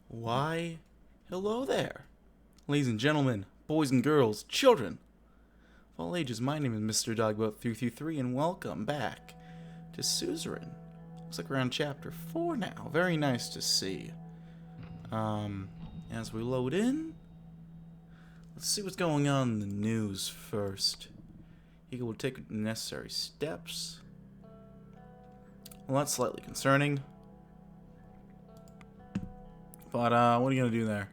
Why, hello there. Ladies and gentlemen, boys and girls, children of all ages, my name is Mr. DB333 and welcome back to Suzerain. Looks like we're on chapter 4 now. Very nice to see. As we load in, let's see what's going on in the news first. Eagle will take the necessary steps. Well, that's slightly concerning. But, what are you going to do there?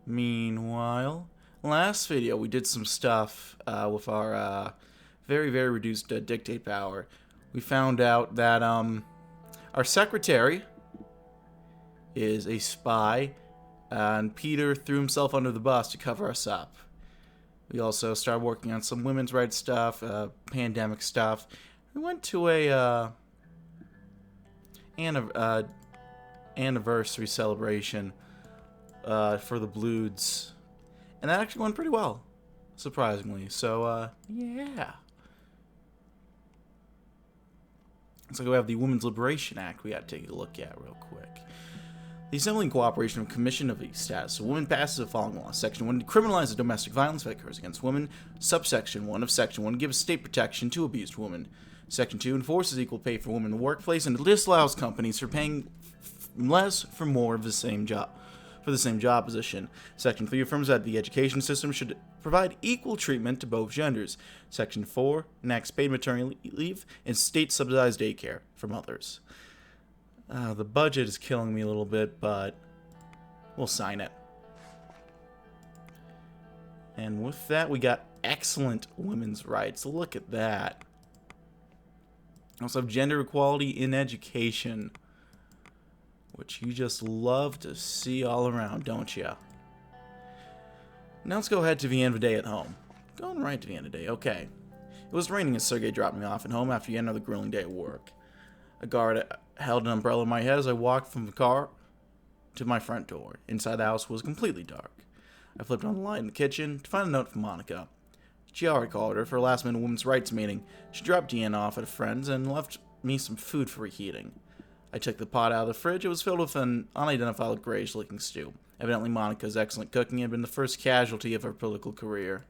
Meanwhile, last video we did some stuff with our very, very reduced dictate power. We found out that our secretary is a spy, and Peter threw himself under the bus to cover us up. We also started working on some women's rights stuff, pandemic stuff. We went to a anniversary celebration for the Bloods, and that actually went pretty well, surprisingly. So yeah, so we have the Women's Liberation Act we got to take a look at real quick. The Assembly and Cooperation of Commission of the Status of Women passes the following law. Section 1 decriminalizes domestic violence that occurs against women. Subsection 1 of Section 1 gives state protection to abused women. Section 2 enforces equal pay for women in the workplace and disallows companies for paying less for more of the same job position. Section 3 affirms that the education system should provide equal treatment to both genders. Section 4 enacts paid maternity leave and state-subsidized daycare for mothers. The budget is killing me a little bit, but we'll sign it. And with that, we got excellent women's rights. Look at that. Also have gender equality in education, which you just love to see all around, don't you? Now let's go ahead to the end of the day at home. Going right to the end of the day, okay. It was raining as Sergey dropped me off at home after yet another grueling day at work. A guard held an umbrella in my head as I walked from the car to my front door. Inside the house was completely dark. I flipped on the light in the kitchen to find a note from Monica. She already called her for a last-minute women's rights meeting. She dropped Deanna off at a friend's and left me some food for reheating. I took the pot out of the fridge. It was filled with an unidentified grayish-looking stew. Evidently, Monica's excellent cooking had been the first casualty of her political career.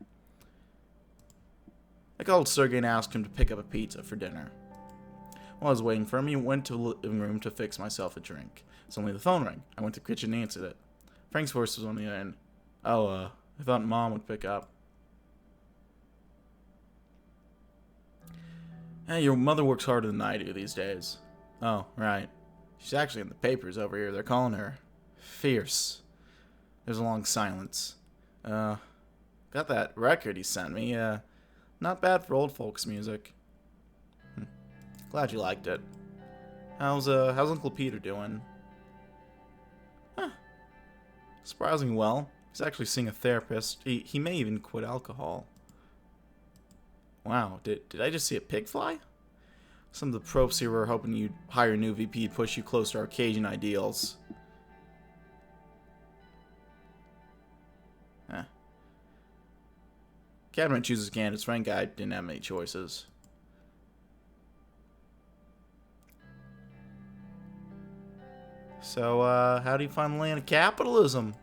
I called Sergey and asked him to pick up a pizza for dinner. While I was waiting for him, he went to the living room to fix myself a drink. Suddenly the phone rang. I went to the kitchen and answered it. Frank's voice was on the end. Oh, I thought Mom would pick up. Hey, your mother works harder than I do these days. Oh, right. She's actually in the papers over here. They're calling her fierce. There's a long silence. Got that record he sent me. Not bad for old folks music. Glad you liked it. How's Uncle Peter doing? Huh. Surprisingly well. He's actually seeing a therapist. He may even quit alcohol. Wow, did I just see a pig fly? Some of the probes here were hoping you'd hire a new VP to push you close to our Cajun ideals. Cabinet chooses candidates. Frank guy didn't have many choices. So, how do you find the land of capitalism?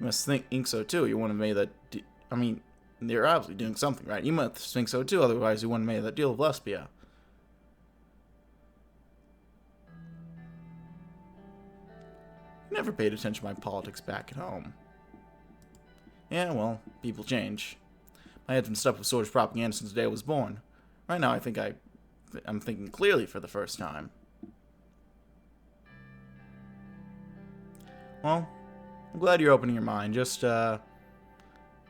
You must think so too. You wouldn't have made that. I mean, they're obviously doing something right. You must think so too. Otherwise, you wouldn't have made that deal with Lesbia. Never paid attention to my politics back at home. Yeah, well, people change. My head's been stuck with Sword's propaganda since the day I was born. Right now, I think I'm thinking clearly for the first time. Well, I'm glad you're opening your mind. Just,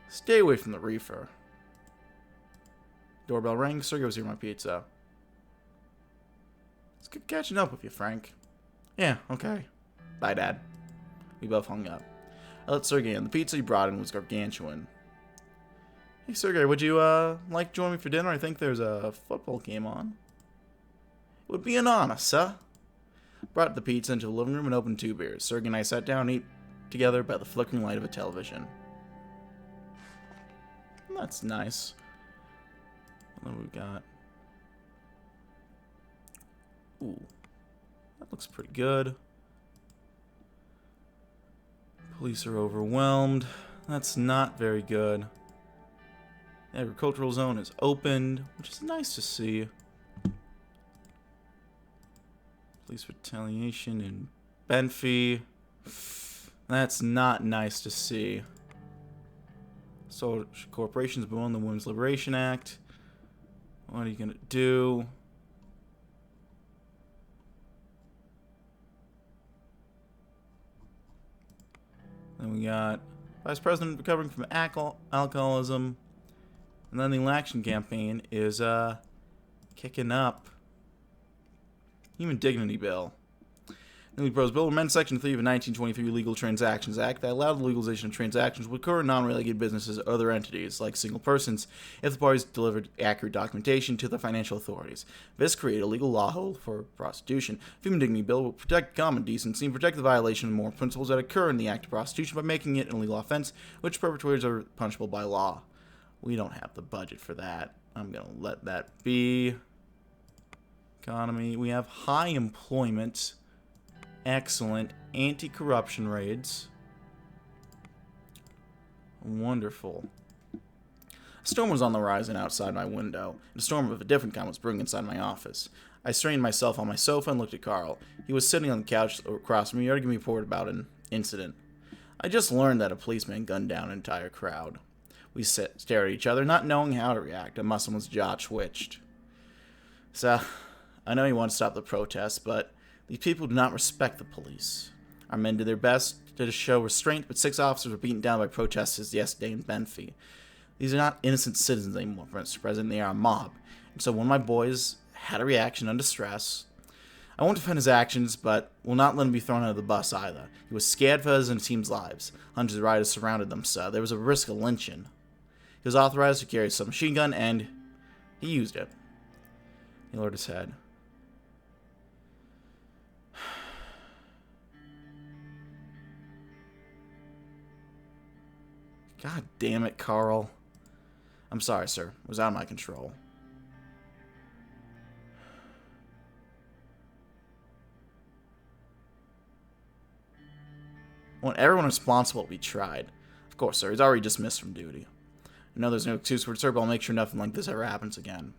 stay away from the reefer. Doorbell rang. Sergey was here my pizza. It's good catching up with you, Frank. Yeah, okay. Bye, Dad. We both hung up. I let Sergey in. The pizza he brought in was gargantuan. Hey, Sergey, would you, like to join me for dinner? I think there's a football game on. It would be an honor, sir. Brought the pizza into the living room and opened 2 beers. Sergey and I sat down and ate together by the flickering light of a television. That's nice. What do we got? Ooh. That looks pretty good. Police are overwhelmed. That's not very good. The agricultural zone is opened, which is nice to see. Police retaliation in Benfey. That's not nice to see. So corporations bemoan the Women's Liberation Act. What are you gonna do? Then we got Vice President recovering from alcoholism. And then the election campaign is kicking up. Human Dignity Bill. Newly proposed bill amends Section 3 of the 1923 Legal Transactions Act that allowed the legalization of transactions with occur in non-regulated businesses or other entities, like single persons, if the parties delivered accurate documentation to the financial authorities. This created a legal loophole for prostitution. The Human Dignity Bill will protect common decency and protect the violation of moral principles that occur in the act of prostitution by making it an illegal offense, which perpetrators are punishable by law. We don't have the budget for that. I'm going to let that be. Economy. We have high employment. Excellent. Anti-corruption raids. Wonderful. A storm was on the horizon outside my window, and a storm of a different kind was brewing inside my office. I strained myself on my sofa and looked at Carl. He was sitting on the couch across from me, arguing a report about an incident. I just learned that a policeman gunned down an entire crowd. We stared at each other, not knowing how to react. A Muslim's jaw twitched. So, I know you want to stop the protests, but these people do not respect the police. Our men did their best to show restraint, but 6 officers were beaten down by protesters yesterday in Benfey. These are not innocent citizens anymore, Mr. President. They are a mob. And so one of my boys had a reaction under stress. I won't defend his actions, but will not let him be thrown out of the bus either. He was scared for his and the team's lives. Hundreds of rioters surrounded them, sir. There was a risk of lynching. He was authorized to carry a submachine gun, and he used it. He lowered his head. God damn it, Carl. I'm sorry, sir. It was out of my control. I want everyone responsible to be tried. Of course, sir. He's already dismissed from duty. I know there's no excuse for it, sir, but I'll make sure nothing like this ever happens again.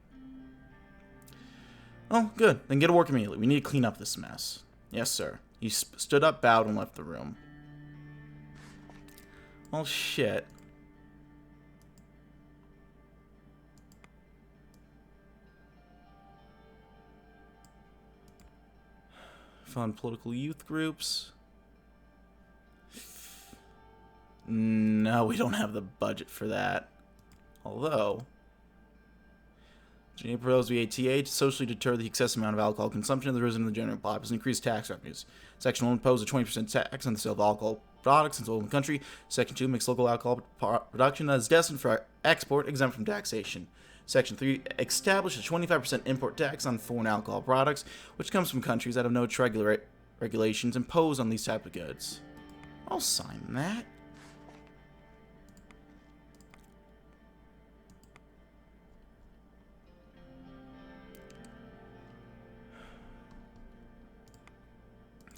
Oh, good. Then get to work immediately. We need to clean up this mess. Yes, sir. He stood up, bowed, and left the room. Well, shit. Fund political youth groups. No, we don't have the budget for that. Although, Geneva proposed VATA to socially deter the excessive amount of alcohol consumption of the risen in the general populace and increase tax revenues. Section 1 imposed a 20% tax on the sale of alcohol products and sold in the country. Section 2 makes local alcohol production that is destined for export exempt from taxation. Section 3 established a 25% import tax on foreign alcohol products, which comes from countries that have no regulations imposed on these type of goods. I'll sign that.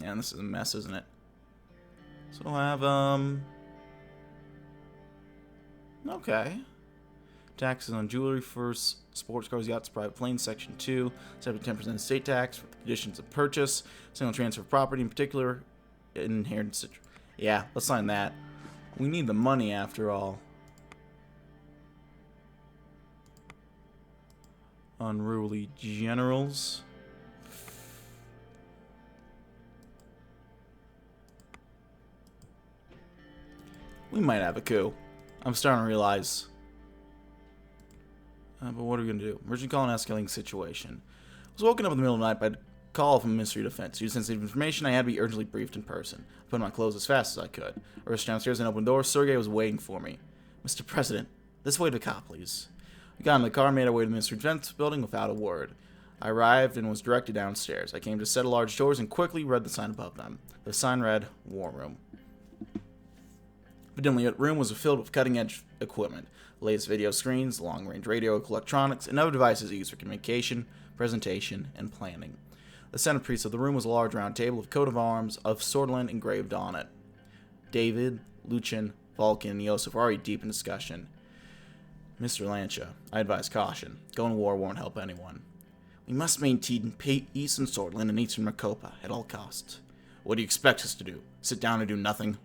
Yeah, and this is a mess, isn't it? So we'll have, okay. Taxes on jewelry for sports cars, yachts, private planes, Section 2. 7 to 10% estate tax for the conditions of purchase. Single transfer of property, in particular, inheritance. Yeah, let's sign that. We need the money, after all. Unruly generals. We might have a coup. I'm starting to realize. But what are we going to do? Emergency call and escalating situation. I was woken up in the middle of the night by a call from the Ministry of Defense. Due to sensitive information, I had to be urgently briefed in person. I put on my clothes as fast as I could. I rushed downstairs and opened the door. Sergey was waiting for me. Mr. President, this way to the cop, please. We got in the car and made our way to the Ministry of Defense building without a word. I arrived and was directed downstairs. I came to a set of large doors and quickly read the sign above them. The sign read, War Room. The dimly lit room was filled with cutting-edge equipment, the latest video screens, long-range radio, electronics, and other devices used for communication, presentation, and planning. The centerpiece of the room was a large round table with coat of arms of Swordland engraved on it. David, Luchin, Vulcan, and Yosef are already deep in discussion. Mr. Lancia, I advise caution. Going to war won't help anyone. We must maintain peace in Sordland and Eastern Makopa at all costs. What do you expect us to do? Sit down and do nothing?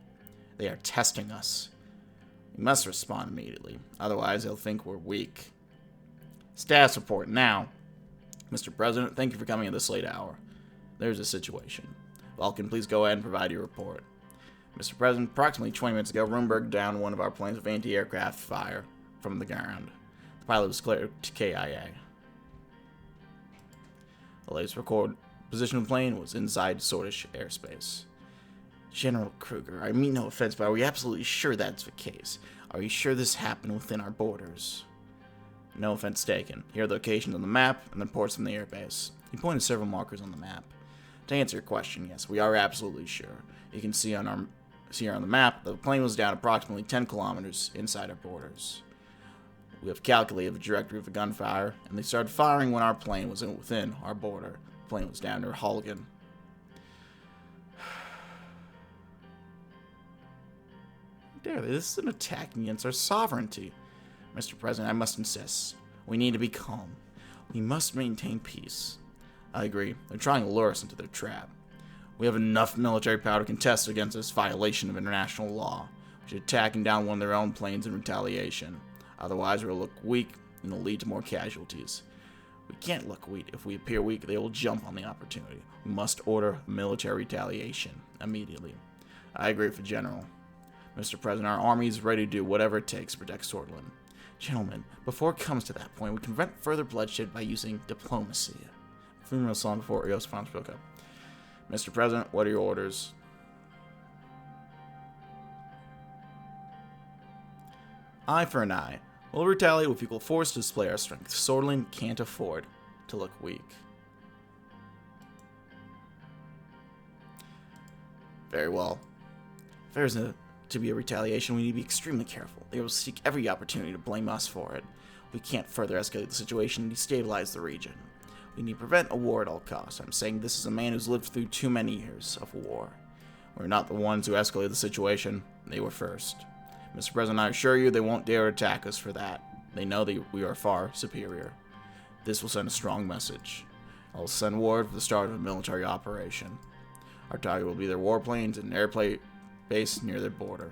They are testing us. We must respond immediately, otherwise they'll think we're weak. Status report now. Mr. President, thank you for coming at this late hour. There's a situation. Vulcan, please go ahead and provide your report. Mr. President, approximately 20 minutes ago, Rumberg downed one of our planes with anti-aircraft fire from the ground. The pilot was cleared to KIA. The latest record position of the plane was inside Sordish airspace. General Kruger, I mean no offense, but are we absolutely sure that's the case? Are you sure this happened within our borders? No offense taken. Here are the locations on the map and the ports from the airbase. He pointed several markers on the map. To answer your question, yes, we are absolutely sure. You can see here on the map, the plane was down approximately 10 kilometers inside our borders. We have calculated the trajectory of the gunfire, and they started firing when our plane was within our border. The plane was down near Holgan. Dare they? This is an attack against our sovereignty. Mr. President, I must insist. We need to be calm. We must maintain peace. I agree. They're trying to lure us into their trap. We have enough military power to contest against this violation of international law. We should attack and down one of their own planes in retaliation. Otherwise, we'll look weak and it'll lead to more casualties. We can't look weak. If we appear weak, they will jump on the opportunity. We must order military retaliation immediately. I agree with the General. Mr. President, our army is ready to do whatever it takes to protect Sordland. Gentlemen, before it comes to that point, we can prevent further bloodshed by using diplomacy. Funeral song before Yosef spoke up. Mr. President, what are your orders? Eye for an eye. We'll retaliate with equal force to display our strength. Sordland can't afford to look weak. Very well. If there's to be a retaliation, we need to be extremely careful. They will seek every opportunity to blame us for it. We can't further escalate the situation and destabilize the region. We need to prevent a war at all costs. I'm saying this is a man who's lived through too many years of war. We're not the ones who escalated the situation. They were first. Mr. President, I assure you they won't dare attack us for that. They know that we are far superior. This will send a strong message. I'll send word for the start of a military operation. Our target will be their warplanes and airplane base near their border.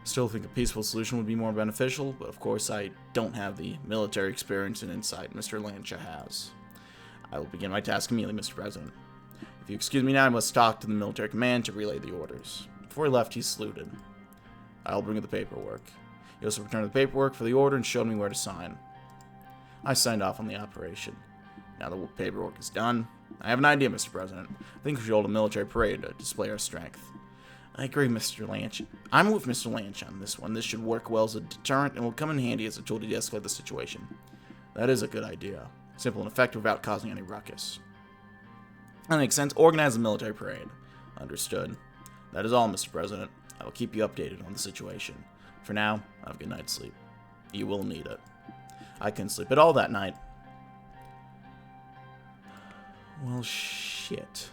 Still think a peaceful solution would be more beneficial, but of course I don't have the military experience and insight Mr. Lancia has. I will begin my task immediately, Mr. President. If you excuse me now, I must talk to the military command to relay the orders. Before he left, he saluted. I will bring you the paperwork. He also returned the paperwork for the order and showed me where to sign. I signed off on the operation. Now the paperwork is done. I have an idea, Mr. President. I think we should hold a military parade to display our strength. I agree, Mr. Lancia. I'm with Mr. Lancia on this one. This should work well as a deterrent and will come in handy as a tool to de-escalate the situation. That is a good idea. Simple and effective without causing any ruckus. That makes sense. Organize a military parade. Understood. That is all, Mr. President. I will keep you updated on the situation. For now, have a good night's sleep. You will need it. I couldn't sleep at all that night. Well, shit.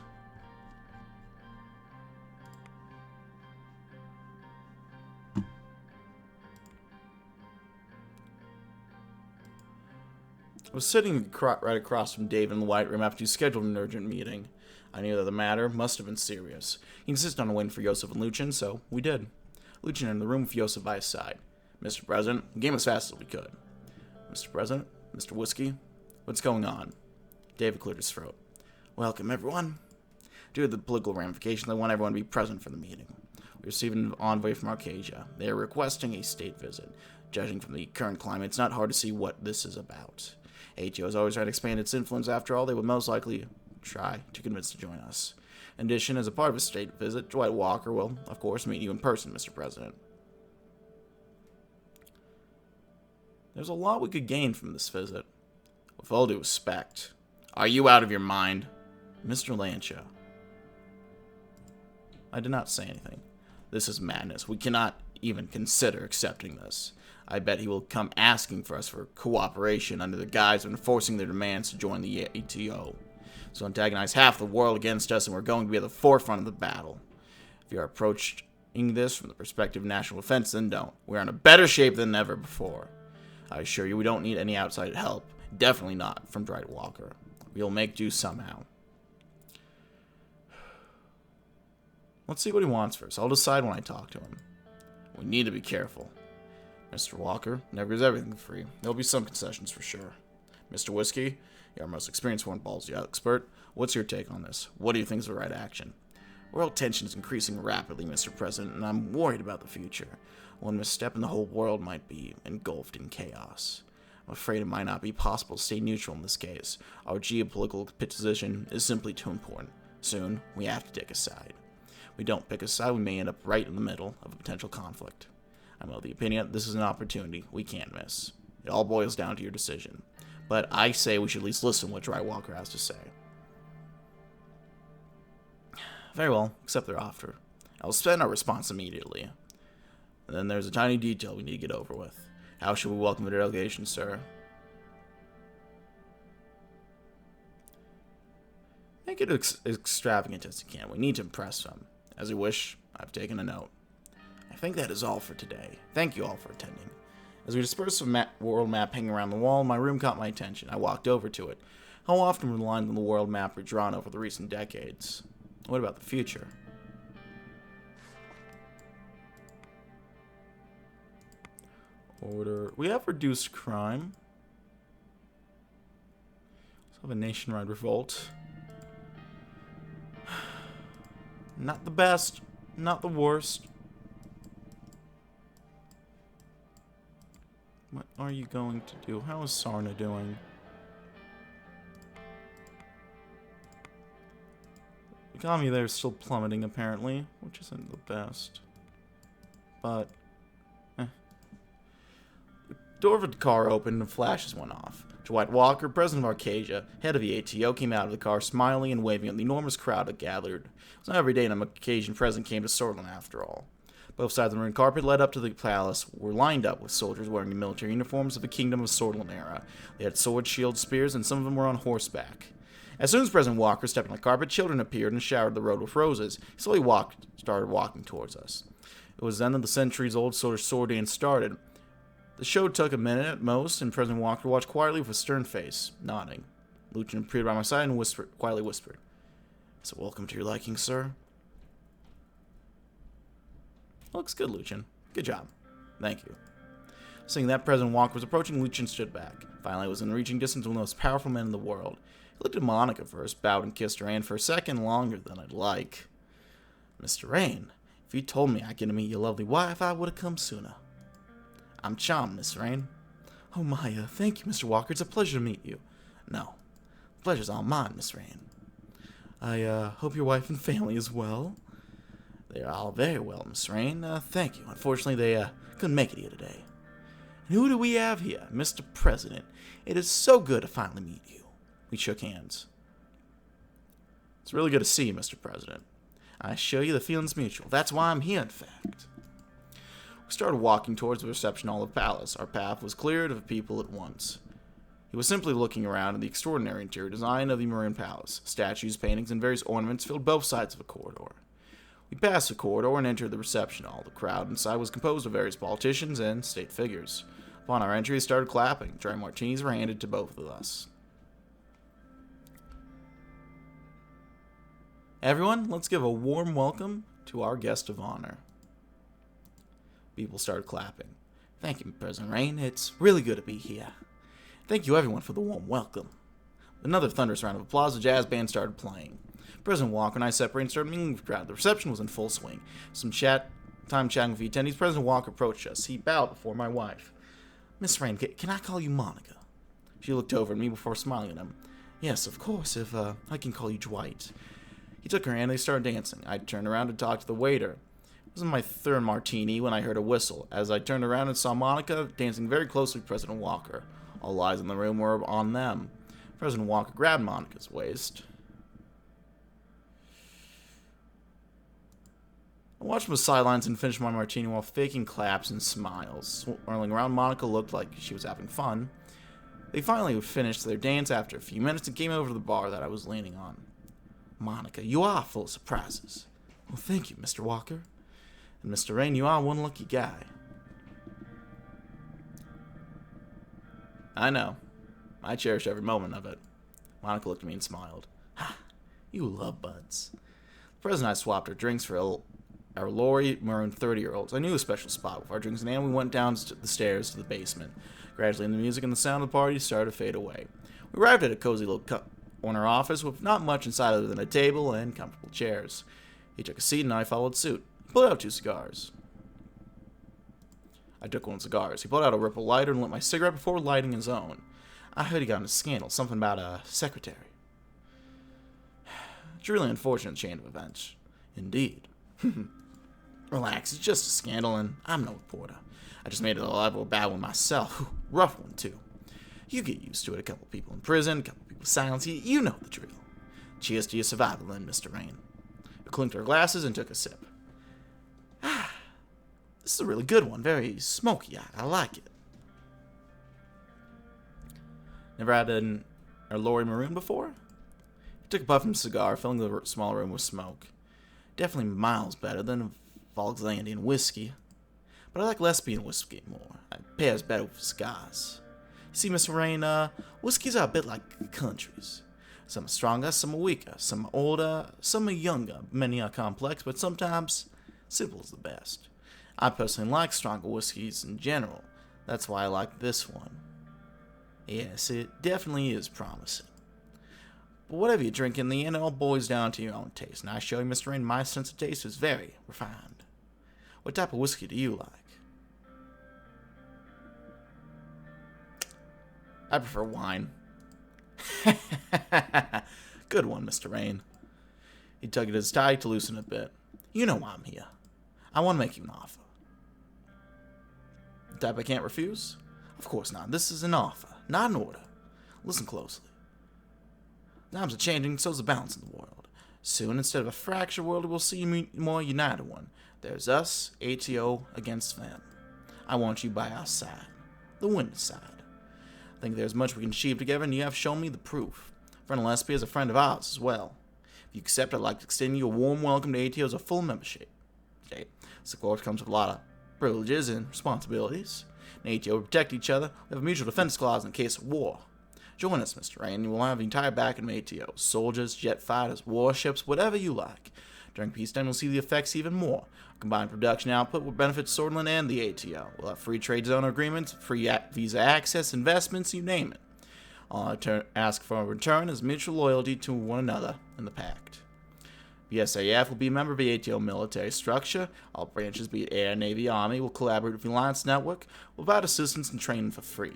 I was sitting right across from Dave in the White Room after he scheduled an urgent meeting. I knew that the matter must have been serious. He insisted on waiting for Yosef and Luchin, so we did. Luchin entered the room with Yosef by his side. Mr. President, we came as fast as we could. Mr. President, Mr. Whiskey, what's going on? David cleared his throat. Welcome, everyone. Due to the political ramifications, I want everyone to be present for the meeting. We received an envoy from Arcadia. They are requesting a state visit. Judging from the current climate, it's not hard to see what this is about. ATO has always tried to expand its influence. After all, they would most likely try to convince to join us. In addition, as a part of a state visit, Dwight Walker will, of course, meet you in person, Mr. President. There's a lot we could gain from this visit. With all due respect, are you out of your mind? Mr. Lancia. I did not say anything. This is madness. We cannot even consider accepting this. I bet he will come asking for us for cooperation under the guise of enforcing their demands to join the ATO. So antagonize half the world against us, and we're going to be at the forefront of the battle. If you are approached this from the perspective of national defense, then don't. We're in a better shape than ever before. I assure you we don't need any outside help. Definitely not from Dwight Walker. We'll make do somehow. Let's see what he wants first. I'll decide when I talk to him. We need to be careful. Mr. Walker never gives everything free. There'll be some concessions for sure. Mr. Whiskey, you're our most experienced foreign policy expert. What's your take on this? What do you think is the right action? World tension is increasing rapidly, Mr. President, and I'm worried about the future. One misstep and the whole world might be engulfed in chaos. I'm afraid it might not be possible to stay neutral in this case. Our geopolitical position is simply too important. Soon, we have to take a side. If we don't pick a side, we may end up right in the middle of a potential conflict. I'm of the opinion that this is an opportunity we can't miss. It all boils down to your decision. But I say we should at least listen to what Dwight Walker has to say. Very well, accept their offer. I will send our response immediately. And then there's a tiny detail we need to get over with. How should we welcome the delegation, sir? Make it extravagant as you can. We need to impress them. As you wish, I've taken a note. I think that is all for today. Thank you all for attending. As we dispersed the world map hanging around the wall, my room caught my attention. I walked over to it. How often were the lines on the world map redrawn over the recent decades? What about the future? Order. We have reduced crime. Let's have a nationwide revolt. Not the best, not the worst. What are you going to do? How is Sarna doing? The economy there is still plummeting, apparently, which isn't the best. But, The door of the car opened and flashes went off. Dwight Walker, president of Arcadia, head of the ATO, came out of the car smiling and waving at the enormous crowd that gathered. It was not every day an Arcadian president came to Swordsland after all. Both sides of the maroon carpet led up to the palace were lined up with soldiers wearing the military uniforms of the Kingdom of Swordsland era. They had swords, shields, spears, and some of them were on horseback. As soon as President Walker stepped on the carpet, children appeared and showered the road with roses. He slowly started walking towards us. It was then that the centuries-old sword dance started. The show took a minute at most, and President Walker watched quietly with a stern face, nodding. Lucian appeared by my side and quietly whispered, "Is it welcome to your liking, sir?" Looks good, Lucian. Good job. Thank you. Seeing that President Walker was approaching, Lucian stood back. Finally, it was in reaching distance of one of the most powerful men in the world. He looked at Monica first, bowed and kissed her hand for a second longer than I'd like. Mr. Rain, if you told me I'd get to meet your lovely wife, I would have come sooner. I'm charmed, Miss Rain. Oh, Maya, thank you, Mr. Walker. It's a pleasure to meet you. No, the pleasure's all mine, Miss Rain. I hope your wife and family is well. They're all very well, Miss Rain. Thank you. Unfortunately, they couldn't make it here today. And who do we have here? Mr. President. It is so good to finally meet you. We shook hands. It's really good to see you, Mr. President. I assure you the feeling's mutual. That's why I'm here, in fact. We started walking towards the reception hall of the palace. Our path was cleared of people at once. He was simply looking around at the extraordinary interior design of the Maroon Palace. Statues, paintings, and various ornaments filled both sides of a corridor. We passed the corridor and entered the reception hall. The crowd inside was composed of various politicians and state figures. Upon our entry, they started clapping. Dry martinis were handed to both of us. Everyone, let's give a warm welcome to our guest of honor. People started clapping. Thank you, President Rain. It's really good to be here. Thank you, everyone, for the warm welcome. With another thunderous round of applause, the jazz band started playing. President Walker and I separated and started mingling with the crowd. The reception was in full swing. Some time chatting with the attendees. President Walker approached us. He bowed before my wife. Miss Rain, can I call you Monica? She looked over at me before smiling at him. Yes, of course, if I can call you Dwight. He took her hand and they started dancing. I turned around to talk to the waiter. It was my third martini when I heard a whistle. As I turned around and saw Monica dancing very closely with President Walker. All eyes in the room were on them. President Walker grabbed Monica's waist. I watched from the sidelines and finished my martini while faking claps and smiles. Swirling around, Monica looked like she was having fun. They finally finished their dance after a few minutes and came over to the bar that I was leaning on. Monica, you are full of surprises. Well, thank you, Mr. Walker. And Mr. Rain, you are one lucky guy. I know. I cherish every moment of it. Monica looked at me and smiled. Ha! You love buds. The President and I swapped our drinks for our Lori Maroon 30-year-olds. I knew a special spot with our drinks, and we went down the stairs to the basement. Gradually, the music and the sound of the party started to fade away. We arrived at a cozy little corner office with not much inside other than a table and comfortable chairs. He took a seat, and I followed suit. He pulled out 2 cigars. I took one of the cigars. He pulled out a Ripple lighter and lit my cigarette before lighting his own. I heard he got in a scandal, something about a secretary. It's a really unfortunate chain of events. Indeed. Relax, it's just a scandal, and I'm no reporter. I just made it a level bad one myself. Rough one, too. You get used to it. A couple people in prison, a couple people silenced. You know the drill. Cheers to your survival, then, Mr. Rain. We clinked our glasses and took a sip. This is a really good one. Very smoky. I like it. Never had a Lori Maroon before? He took a puff from his cigar, filling the small room with smoke. Definitely miles better than Volkslandian whiskey. But I like lesbian whiskey more. It pairs better with cigars. You see, Mr. Rain, whiskeys are a bit like countries. Some are stronger, some are weaker, some are older, some are younger. Many are complex, but sometimes simple is the best. I personally like stronger whiskeys in general. That's why I like this one. Yes, it definitely is promising. But whatever you drink in the end, it all boils down to your own taste. And I show you, Mr. Rain, my sense of taste is very refined. What type of whiskey do you like? I prefer wine. Good one, Mr. Rain. He tugged at his tie to loosen a bit. You know why I'm here. I want to make you an offer. The type I can't refuse? Of course not. This is an offer, not an order. Listen closely. Times are changing, so's the balance in the world. Soon, instead of a fractured world, we'll see a more united one. There's us, ATO, against them. I want you by our side. The winning side. I think there's much we can achieve together, and you have shown me the proof. Friend Lesbia is a friend of ours as well. If you accept, I'd like to extend you a warm welcome to ATO as a full membership. Okay. This, of course, comes with a lot of privileges and responsibilities. In ATO, we protect each other. We have a mutual defense clause in case of war. Join us, Mr. Rain. You will have the entire back of ATO. Soldiers, jet fighters, warships, whatever you like. During peacetime, you'll see the effects even more. Our combined production output will benefit Swordland and the ATO. We'll have free trade zone agreements, free visa access, investments, you name it. All I ask for in return is mutual loyalty to one another in the pact. The SAF will be a member of the ATO military structure. All branches, be it Air, Navy, Army, will collaborate with the Alliance Network, will provide assistance and training for free.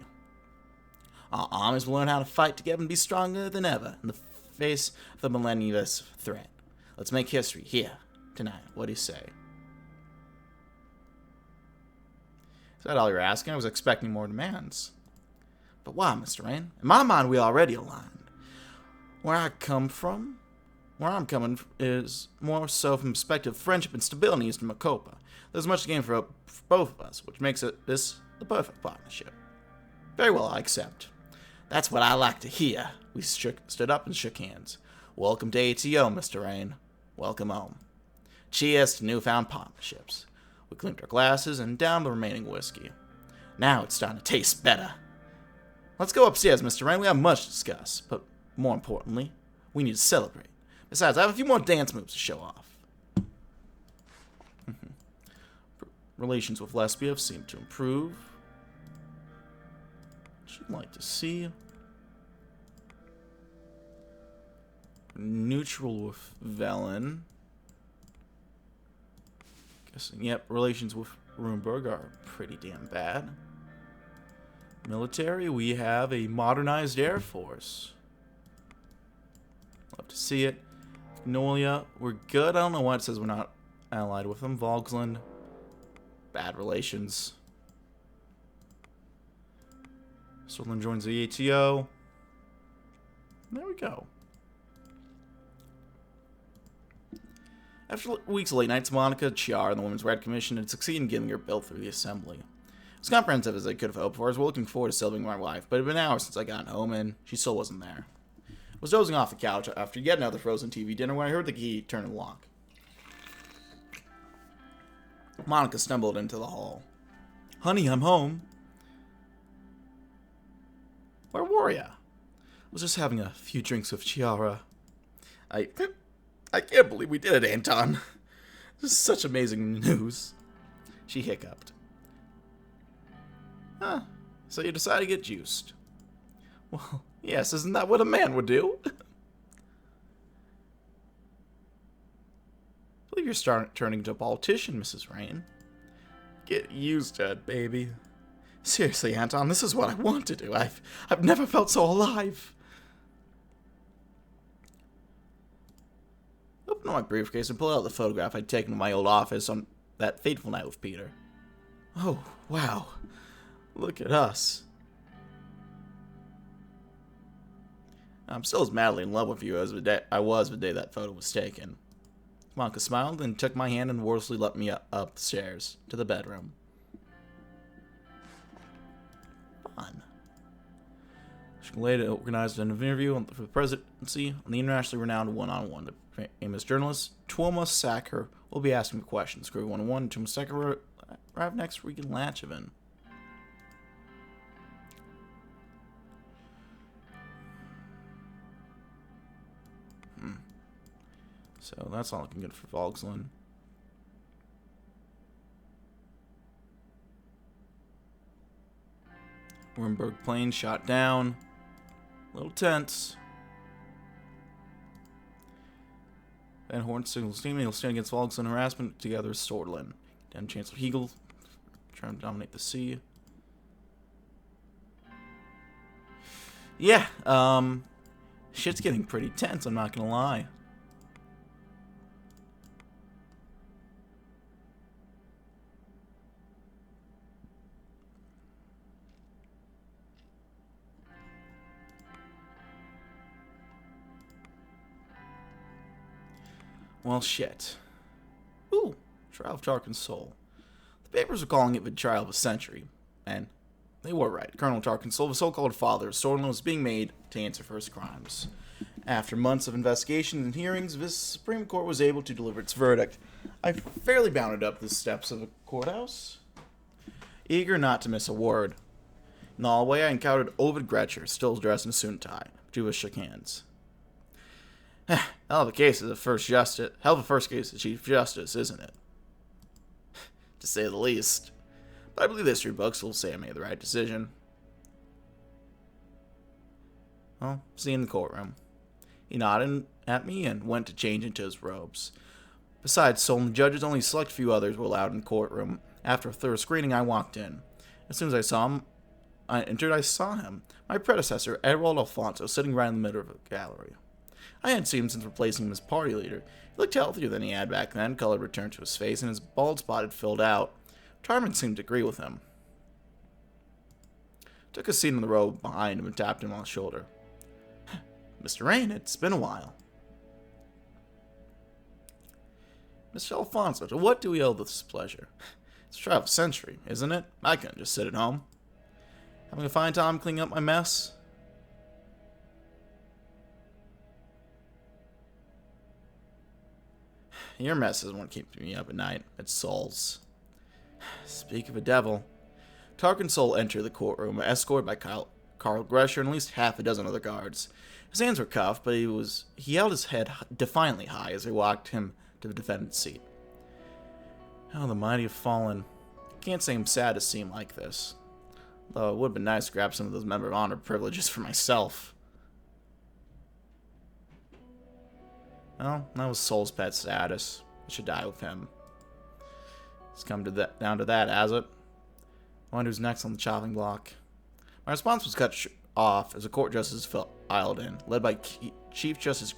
Our armies will learn how to fight together and be stronger than ever in the face of the millennialist threat. Let's make history here, tonight. What do you say? Is that all you're asking? I was expecting more demands. But why, Mr. Rain? In my mind, we already aligned. Where I'm coming is more so from the perspective of friendship and stability in Macopa. There's much to gain for both of us, which makes this the perfect partnership. Very well, I accept. That's what I like to hear. We stood up and shook hands. Welcome to ATO, Mr. Rain. Welcome home. Cheers to newfound partnerships. We clinked our glasses and downed the remaining whiskey. Now it's starting to taste better. Let's go upstairs, Mr. Rain. We have much to discuss, but more importantly, we need to celebrate. Besides, I have a few more dance moves to show off. Relations with Lesbia seem to improve. She'd like to see. Neutral with Velen. Guessing, yep, relations with Runeberg are pretty damn bad. Military, we have a modernized Air Force. Love to see it. Nolia, we're good. I don't know why it says we're not allied with them. Volksland, bad relations. Swordland joins the ATO. There we go. After weeks of late nights, Monica, Chiara, and the Women's Red Commission had succeeded in getting her bill through the assembly. As comprehensive as I could have hoped for, I was looking forward to celebrating my wife, but it had been hours since I got home, and she still wasn't there. I was dozing off the couch after yet another frozen TV dinner when I heard the key turn in the lock. Monica stumbled into the hall. Honey, I'm home. Where were ya? I was just having a few drinks with Chiara. I can't believe we did it, Anton. This is such amazing news. She hiccuped. Huh, so you decided to get juiced. Well, yes, isn't that what a man would do? I believe you're turning into a politician, Mrs. Rain. Get used to it, baby. Seriously, Anton, this is what I want to do. I've never felt so alive. Open my briefcase and pull out the photograph I'd taken to my old office on that fateful night with Peter. Oh, wow. Look at us. I'm still as madly in love with you as I was the day that photo was taken. Monica smiled and took my hand and wordlessly led me up the stairs to the bedroom. Fun. She later organized an interview for the presidency on the internationally renowned one-on-one. The famous journalist Tuomas Sacker will be asking me questions. Crew 101 and Tuomas Sacker arrive next week in Latchavin. So that's not looking good for Volksland. Wurmberg plane shot down. A little tense. Van Horn signals team. He'll stand against Volksland harassment together as Swordland. Dan Chancellor Hegel trying to dominate the sea. Yeah, shit's getting pretty tense, I'm not gonna lie. Well, shit. Ooh, Trial of Tarkin's Soul. The papers were calling it the trial of the century, and they were right. Colonel Tarkin's Soul, the so-called father of Swordland, was being made to answer for his crimes. After months of investigations and hearings, the Supreme Court was able to deliver its verdict. I fairly bounded up the steps of the courthouse, eager not to miss a word. In the hallway, I encountered Ovid Gretcher, still dressed in a suit and tie. Two of us shook hands. Hell of a case of the first justice. Hell of a first case of Chief Justice, isn't it? To say the least. But I believe the history books will say I made the right decision. Well, see you in the courtroom. He nodded at me and went to change into his robes. Besides Sol, the judges, only a select few others were allowed in the courtroom. After a thorough screening, I walked in. As soon as I saw him. My predecessor, Edward Alfonso, sitting right in the middle of the gallery. I hadn't seen him since replacing him as party leader. He looked healthier than he had back then, color returned to his face, and his bald spot had filled out. Retirement seemed to agree with him. Took a seat in the row behind him and tapped him on the shoulder. Mr. Rain, it's been a while. Mr. Alfonso, to what do we owe this pleasure? It's a trial of a century, isn't it? I couldn't just sit at home. Having a fine time cleaning up my mess? Your mess isn't what keeps me up at night. It's Sol's. Speak of a devil. Tarkin Sol entered the courtroom, escorted by Carl Gresher and at least half a dozen other guards. His hands were cuffed, but he held his head defiantly high as they walked him to the defendant's seat. Oh, the mighty have fallen. Can't say I'm sad to see him like this. Though it would have been nice to grab some of those Member of Honor privileges for myself. Well, that was Sol's pet status. I should die with him. It's come down to that, has it? I wonder who's next on the chopping block. My response was cut off as the court justices filed in, led by Chief Justice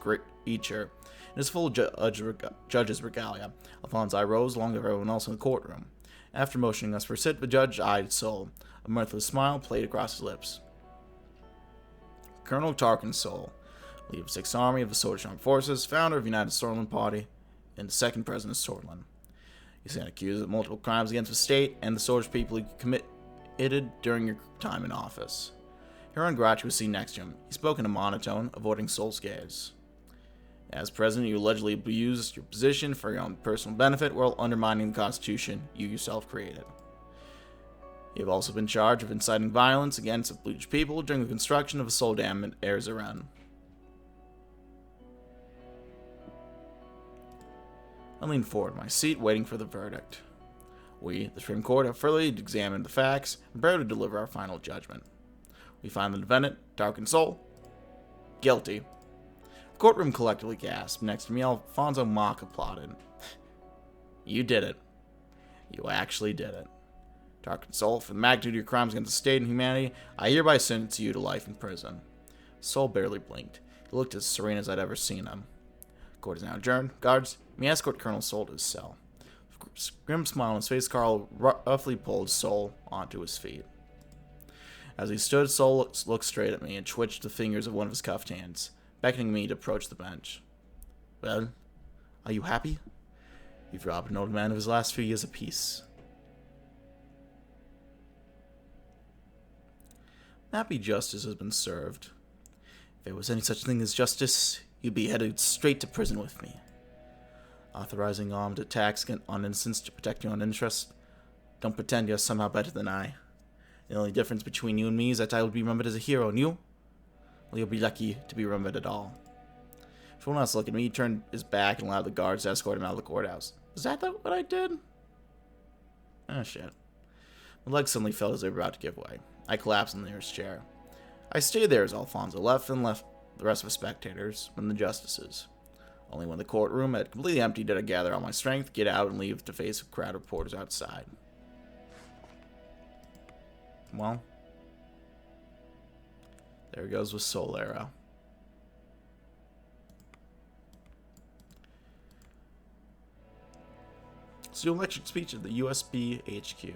Eacher and his full judge's regalia. Alphonse I rose along with everyone else in the courtroom. After motioning us for a sit, the judge eyed Sol. A mirthless smile played across his lips. Colonel Tarkin Sol, leader of 6th Army of the Swordland Armed Forces, founder of United Swordland Party, and the second president of Swordland. You stand accused of multiple crimes against the state and the Swordland people you committed during your time in office. Huron Gratch was seen next to him. He spoke in a monotone, avoiding Sol's gaze. As president, you allegedly abused your position for your own personal benefit while undermining the Constitution you yourself created. You have also been charged of inciting violence against the British people during the construction of a solar dam in Suzerain. I leaned forward in my seat, waiting for the verdict. We, the Supreme Court, have thoroughly examined the facts and prepared to deliver our final judgment. We find the defendant, Dark and Soul, guilty. The courtroom collectively gasped. Next to me, Alfonso Mock applauded. You did it. You actually did it. Dark and Soul, for the magnitude of your crimes against the state and humanity, I hereby sentence you to life in prison. Soul barely blinked. He looked as serene as I'd ever seen him. Court is now adjourned. Guards, may I escort Colonel Soul to his cell. With a grim smile on his face, Carl roughly pulled Soul onto his feet. As he stood, Soul looked straight at me and twitched the fingers of one of his cuffed hands, beckoning me to approach the bench. Well, are you happy? You've robbed an old man of his last few years of peace. Happy justice has been served. If there was any such thing as justice, you'd be headed straight to prison with me. Authorizing armed attacks on innocents to protect your own interests? Don't pretend you're somehow better than I. The only difference between you and me is that I will be remembered as a hero, and you? Well, you'll be lucky to be remembered at all. If anyone else looked at me, he turned his back and allowed the guards to escort him out of the courthouse. Is that what I did? Oh, shit. My legs suddenly felt as they were about to give way. I collapsed in the nearest chair. I stayed there as Alfonso left the rest of the spectators and the justices. Only when the courtroom had completely emptied did I gather all my strength, get out, and leave to face a crowd of reporters outside. Well, there goes with Solera. So, electric speech at the USB HQ.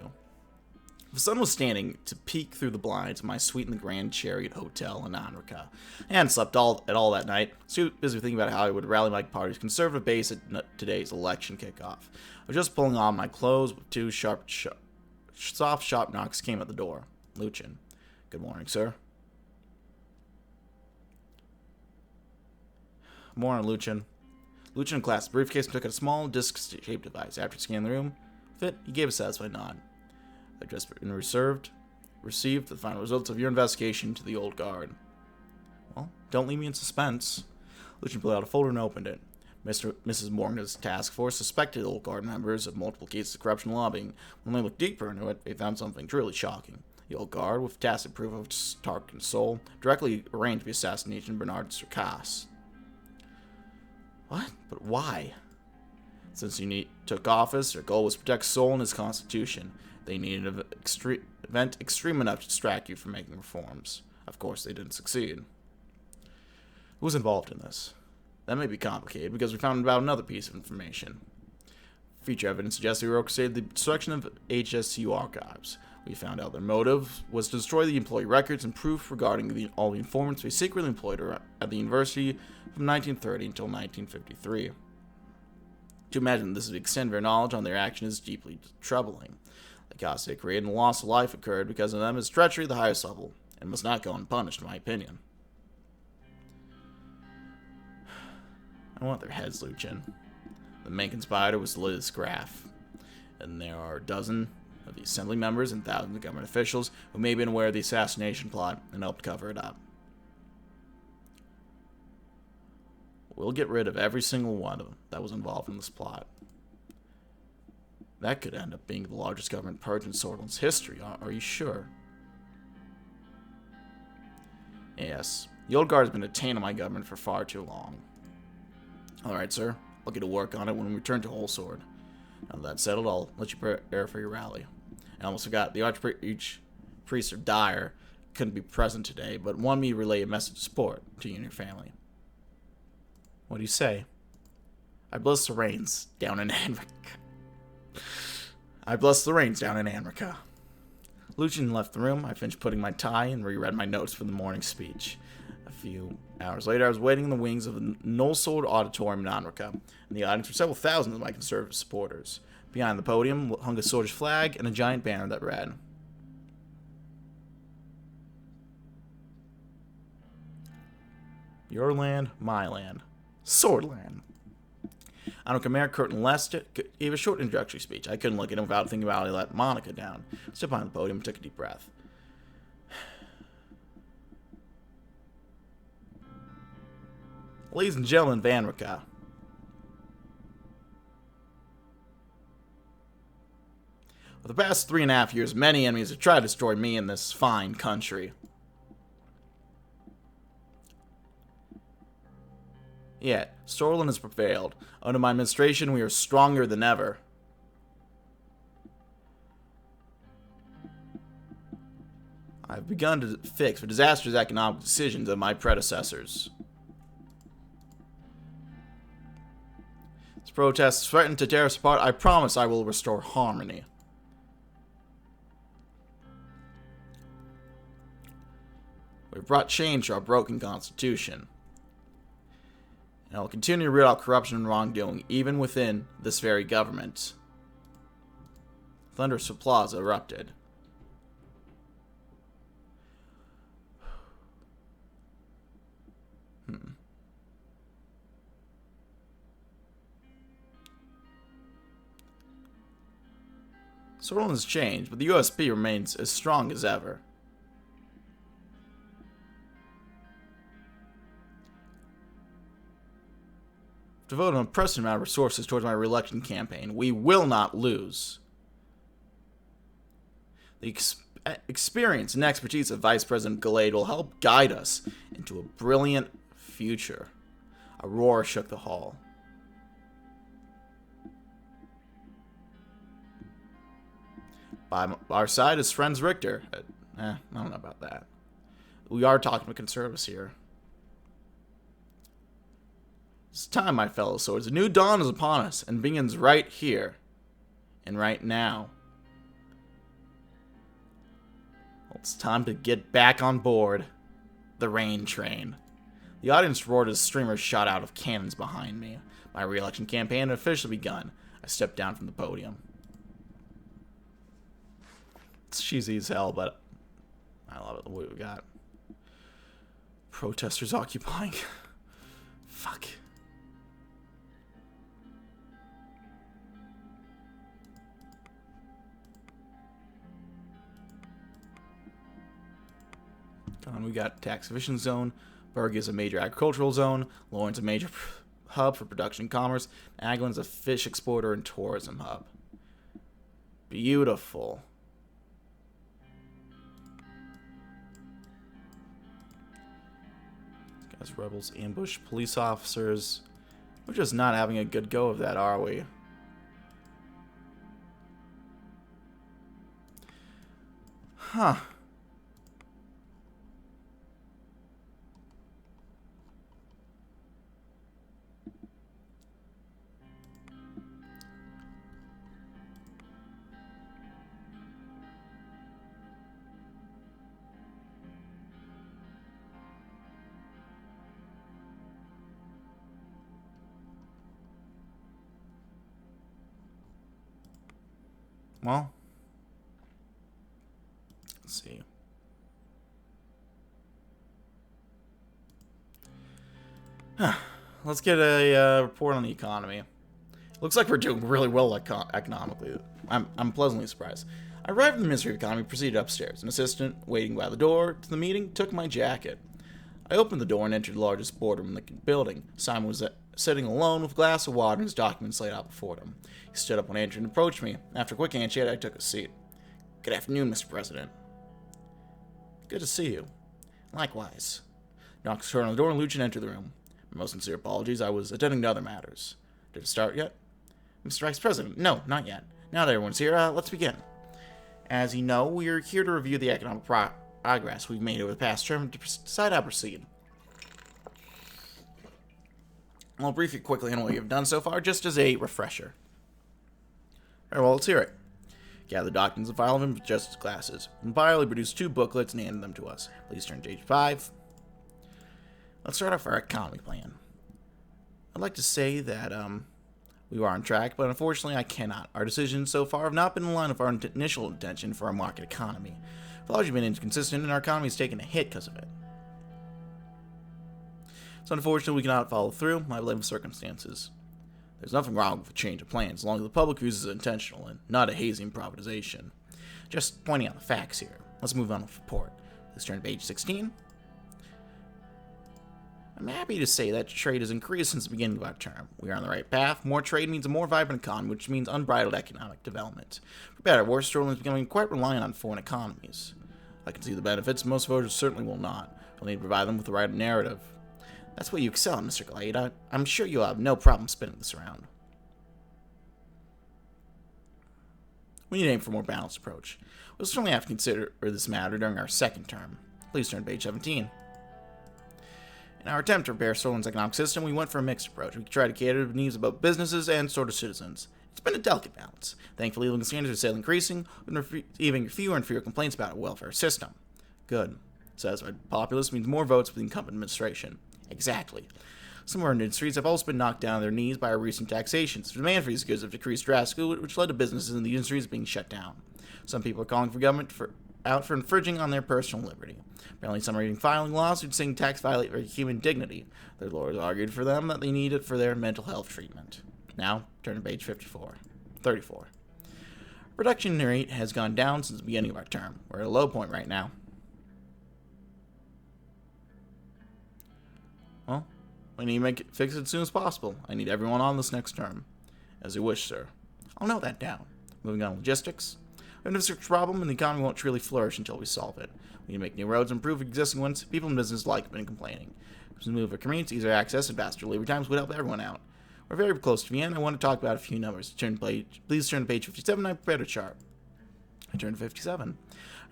The sun was standing to peek through the blinds of my suite in the Grand Chariot Hotel in Anrica. I hadn't slept at all that night, so busy thinking about how I would rally my party's conservative base at today's election kickoff. I was just pulling on my clothes when two soft, sharp knocks came at the door. Luchin. Good morning, sir. Morning, Luchin. Luchin clasped the briefcase and took out a small, disc-shaped device. After scanning the room, he gave a satisfied nod. I've just been received the final results of your investigation to the old guard. Well, don't leave me in suspense. Luchin pulled out a folder and opened it. Mrs. Morgan's task force suspected old guard members of multiple cases of corruption and lobbying. When they looked deeper into it, they found something truly shocking. The old guard, with tacit proof of Tark and Soul, directly arranged the assassination of Bernard Surcasse. What? But why? Since you took office, their goal was to protect Soul and his constitution. They needed an event extreme enough to distract you from making reforms. Of course, they didn't succeed. Who was involved in this? That may be complicated, because we found out another piece of information. Future evidence suggests they orchestrated the destruction of HSU archives. We found out their motive was to destroy the employee records and proof regarding all the informants they secretly employed at the university from 1930 until 1953. To imagine this is the extent of their knowledge on their action is deeply troubling. The chaos they created and the loss of life occurred because of them is treachery at the highest level, and must not go unpunished, in my opinion. I want their heads, Luchin. The main conspirator was Liz Graff, and there are a dozen of the assembly members and thousands of government officials who may have been aware of the assassination plot and helped cover it up. We'll get rid of every single one of them that was involved in this plot. That could end up being the largest government purge in Sortland's history, are you sure? Yes, the old guard has been detained in my government for far too long. Alright, sir. I'll get to work on it when we return to Wholesword. Now that that's settled, I'll let you prepare for your rally. I almost forgot, the Archpriest of Dyer couldn't be present today, but wanted me to relay a message of support to you and your family. What do you say? I bless the rains down in Anrica. Luchin left the room. I finished putting my tie and reread my notes for the morning speech. A few hours later, I was waiting in the wings of the Nullsword Auditorium in Anrica. In the audience were several thousand of my conservative supporters. Behind the podium hung a soldier's flag and a giant banner that read, "Your land, my land. Swordland. Anno Khmer Curtin Lester gave a short introductory speech. I couldn't look at him without thinking about how he let Monica down. Stepped behind the podium and took a deep breath. Ladies and gentlemen, Vanrika. For the past 3.5 years, many enemies have tried to destroy me in this fine country. Yet, Storland has prevailed. Under my administration, we are stronger than ever. I've begun to fix the disastrous economic decisions of my predecessors. As protests threaten to tear us apart, I promise I will restore harmony. We've brought change to our broken constitution. And I will continue to root out corruption and wrongdoing, even within this very government. Thunderous applause erupted. Sorrel has changed, but the USP remains as strong as ever. Devoted an impressive amount of resources towards my re-election campaign. We will not lose. The experience and expertise of Vice President Gallade will help guide us into a brilliant future. A roar shook the hall. By our side is Friends Richter. I don't know about that. We are talking to conservatives here. It's time, my fellow swords. A new dawn is upon us, and begins right here, and right now. Well, it's time to get back on board the rain train. The audience roared as streamers shot out of cannons behind me. My re-election campaign had officially begun. I stepped down from the podium. It's cheesy as hell, but I love it, the way we got. Protesters occupying. Fuck. Come on, we got tax efficient zone. Berg is a major agricultural zone. Lawrence a major hub for production and commerce. Aglin's a fish exporter and tourism hub. Beautiful. As rebels ambush police officers. We're just not having a good go of that, are we? Huh. Well, let's see. Let's get a report on the economy. Looks like we're doing really well economically. I'm pleasantly surprised. I arrived in the Ministry of Economy, proceeded upstairs. An assistant waiting by the door to the meeting took my jacket. I opened the door and entered the largest boardroom in the building. Simon was sitting alone with a glass of water and his documents laid out before him. He stood up when I entered and approached me. After a quick handshake, I took a seat. Good afternoon, Mr. President. Good to see you. Likewise. Knocked turned on the door and Lucian entered the room. My most sincere apologies. I was attending to other matters. Did it start yet? Mr. Vice President, no, not yet. Now that everyone's here, let's begin. As you know, we are here to review the economic progress we've made over the past term to decide how to proceed. I'll brief you quickly on what you've done so far, just as a refresher. Very well, let's hear it. Gather the documents and file them with Justice classes. Compile, produced 2 booklets and handed them to us. Please turn to page 5. Let's start off our economy plan. I'd like to say that we are on track, but unfortunately I cannot. Our decisions so far have not been in line with our initial intention for our market economy. We've largely been inconsistent, and our economy has taken a hit because of it. It's unfortunate we cannot follow through. I blame the circumstances. There's nothing wrong with a change of plans, as long as the public views it intentional and not a hazy improvisation. Just pointing out the facts here. Let's move on with the report. Let's turn to page 16. I'm happy to say that trade has increased since the beginning of our term. We are on the right path. More trade means a more vibrant economy, which means unbridled economic development. For better or worse, Sterling is becoming quite reliant on foreign economies. I can see the benefits. Most voters certainly will not. We'll need to provide them with the right narrative. That's what you excel in, Mr. Glade. I'm sure you'll have no problem spinning this around. We need to aim for a more balanced approach. We'll certainly have to consider this matter during our second term. Please turn to page 17. In our attempt to repair Sterling's economic system, we went for a mixed approach. We tried to cater to the needs of both businesses and sort of citizens. It's been a delicate balance. Thankfully, living standards are still increasing, with receiving fewer and fewer complaints about our welfare system. Good. Satisfied populace means more votes for the incumbent administration. Exactly. Some of our industries have also been knocked down on their knees by our recent taxations. The demand for these goods have decreased drastically, which led to businesses in the industries being shut down. Some people are calling for government out for infringing on their personal liberty. Apparently, some are even filing lawsuits saying tax violate their human dignity. Their lawyers argued for them that they need it for their mental health treatment. Now, turn to page 34. Production rate has gone down since the beginning of our term. We're at a low point right now. Well, we need to fix it as soon as possible. I need everyone on this next term. As you wish, sir. I'll note that down. Moving on to logistics. We have an infrastructure problem, and the economy won't truly flourish until we solve it. We need to make new roads, improve existing ones. People in business like have been complaining. If we move our commutes, easier access, and faster delivery times would help everyone out. We're very close to the end. I want to talk about a few numbers. Please turn to page 57. I prepared a chart. I turn to 57.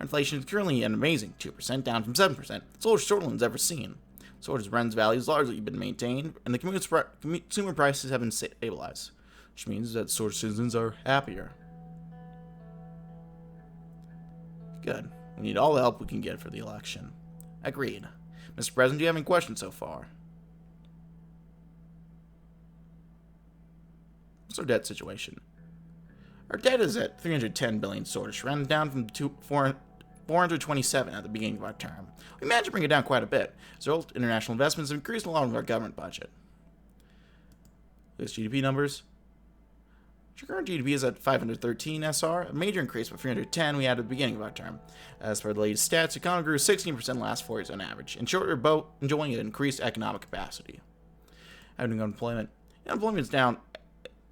Our inflation is currently an amazing 2%, down from 7%. It's the lowest Shortland's ever seen. Swords Ren's value has largely been maintained, and the consumer prices have been stabilized, which means that Sword citizens are happier. Good. We need all the help we can get for the election. Agreed. Mr. President, do you have any questions so far? What's our debt situation? Our debt is at 310 billion Sword Ren, down from 427 at the beginning of our term. We managed to bring it down quite a bit. As a result, international investments have increased along with our government budget. Those GDP numbers. Our current GDP is at 513 SR, a major increase from 310 we had at the beginning of our term. As for the latest stats, the economy grew 16% in the last 4 years on average. In short, we're both enjoying an increased economic capacity. Having unemployment. Unemployment is down,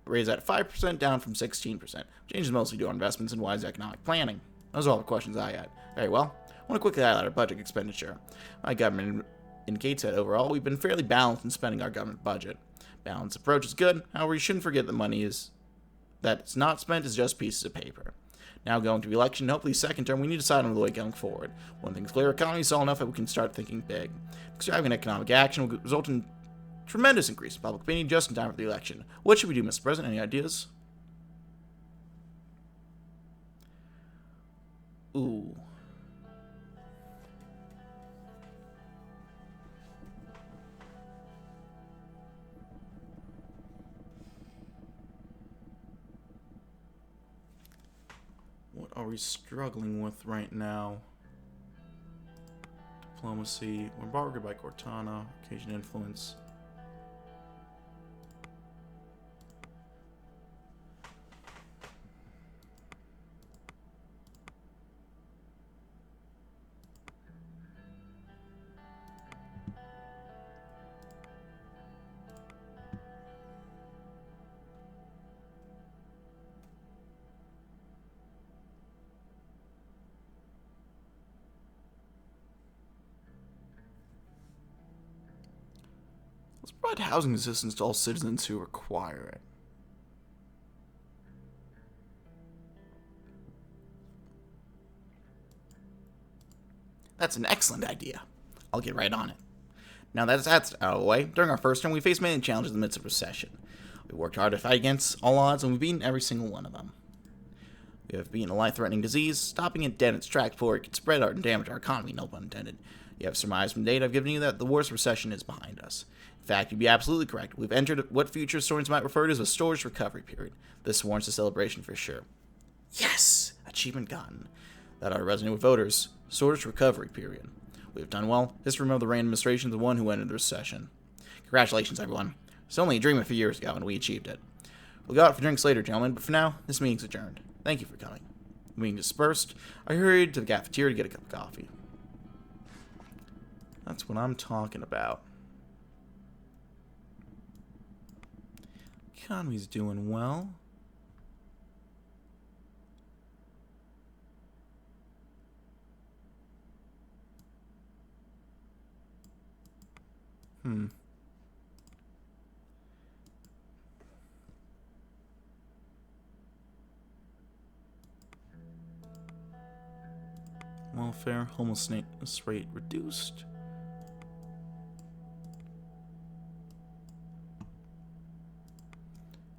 raised at 5%, down from 16%. Changes mostly due to investments and wise economic planning. Those are all the questions I had. Very well. I want to quickly highlight our budget expenditure. My government indicates that overall we've been fairly balanced in spending our government budget. Balanced approach is good. However, you shouldn't forget that money that's not spent is just pieces of paper. Now going to the election, hopefully second term, we need to decide on the way going forward. One thing's clear, economy is solid enough that we can start thinking big. Extravagant economic action will result in tremendous increase in public opinion just in time for the election. What should we do, Mr. President? Any ideas? Ooh. What are we struggling with right now? Diplomacy. We're barred by Cortana. Occasion influence. Let's provide housing assistance to all citizens who require it. That's an excellent idea. I'll get right on it. Now that that's out of the way, during our first term, we faced many challenges in the midst of recession. We worked hard to fight against all odds, and we've beaten every single one of them. We have beaten a life-threatening disease, stopping it dead in its tracks before it could spread out and damage our economy, no pun intended. You have surmised from data I've given you that the worst recession is behind us. In fact, you'd be absolutely correct. We've entered what future historians might refer to as a storage recovery period. This warrants a celebration for sure. Yes! Achievement gotten. That ought to resonate with voters. Storage recovery period. We have done well. History of the Reign administration is the one who ended the recession. Congratulations, everyone. It's only a dream a few years ago, and we achieved it. We'll go out for drinks later, gentlemen, but for now, this meeting's adjourned. Thank you for coming. The meeting dispersed. I hurried to the cafeteria to get a cup of coffee. That's what I'm talking about. Economy's doing well. Welfare, homelessness rate reduced.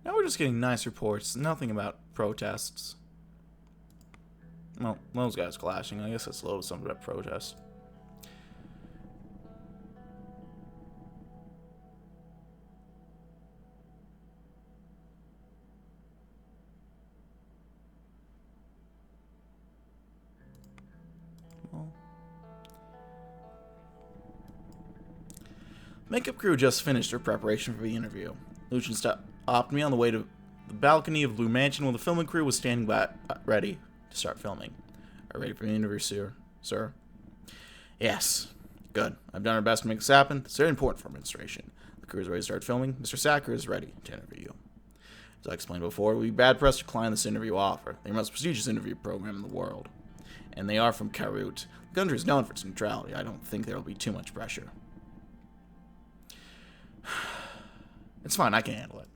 Now we're just getting nice reports, nothing about protests. Well, those guys clashing. I guess that's a little something about protests. Makeup crew just finished their preparation for the interview. Lucian stopped me on the way to the balcony of Blue Mansion while the filming crew was standing by, ready to start filming. Are you ready for the interview, sir? Yes. Good. I've done our best to make this happen. It's very important for administration. The crew is ready to start filming. Mr. Sacker is ready to interview you. As I explained before, it would be bad press to decline this interview offer. They're the most prestigious interview program in the world. And they are from Karut. The country is known for its neutrality. I don't think there will be too much pressure. It's fine, I can handle it.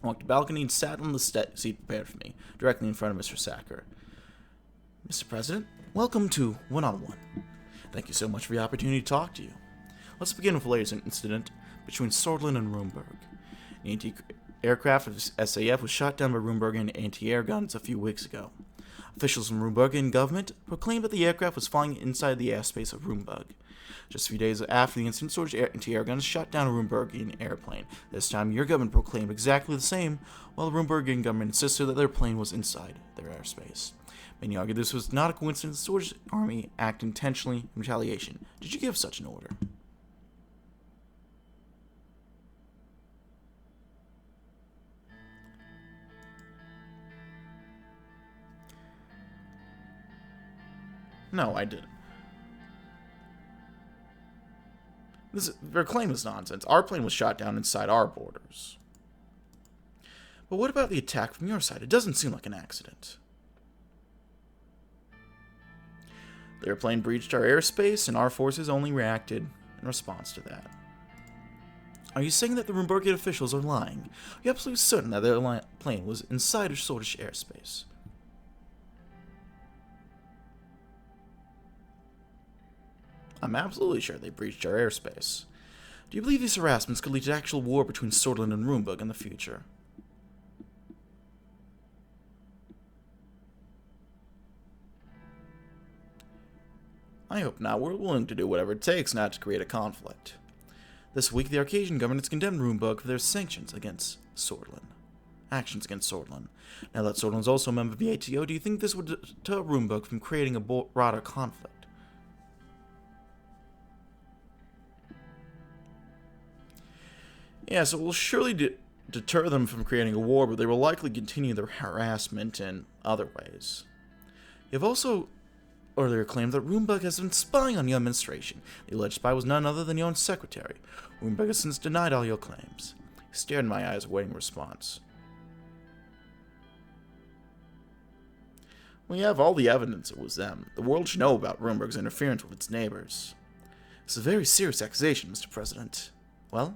I walked to the balcony and sat on the seat prepared for me, directly in front of Mr. Sacker. Mr. President, welcome to One-on-One. Thank you so much for the opportunity to talk to you. Let's begin with the latest incident between Sordlin and Roomberg. An anti-aircraft of SAF was shot down by Roombergian anti-air guns a few weeks ago. Officials from Roombergian government proclaimed that the aircraft was flying inside the airspace of Roomberg. Just a few days after the incident, Sword's anti-air guns shot down a Roombergian airplane. This time, your government proclaimed exactly the same, while the Roombergian government insisted that their plane was inside their airspace. Many argued this was not a coincidence. The Sword's army acted intentionally in retaliation. Did you give such an order? No, I didn't. Their claim is nonsense. Our plane was shot down inside our borders. But what about the attack from your side? It doesn't seem like an accident. Their plane breached our airspace, and our forces only reacted in response to that. Are you saying that the Roombergian officials are lying? Are you absolutely certain that their plane was inside Swordish airspace? I'm absolutely sure they breached our airspace. Do you believe these harassments could lead to actual war between Sordlin and Roomberg in the future? I hope not. We're willing to do whatever it takes not to create a conflict. This week, the Arcasian government has condemned Roomberg for their sanctions against Sordlin. Actions against Sordlin. Now that Sordlin is also a member of the ATO, do you think this would deter Roomberg from creating a broader conflict? Yes, it will surely deter them from creating a war, but they will likely continue their harassment in other ways. You have also earlier claimed that Roomberg has been spying on your administration. The alleged spy was none other than your own secretary. Roomberg has since denied all your claims. He stared in my eyes, awaiting response. We have all the evidence it was them. The world should know about Roomberg's interference with its neighbors. It's a very serious accusation, Mr. President. Well?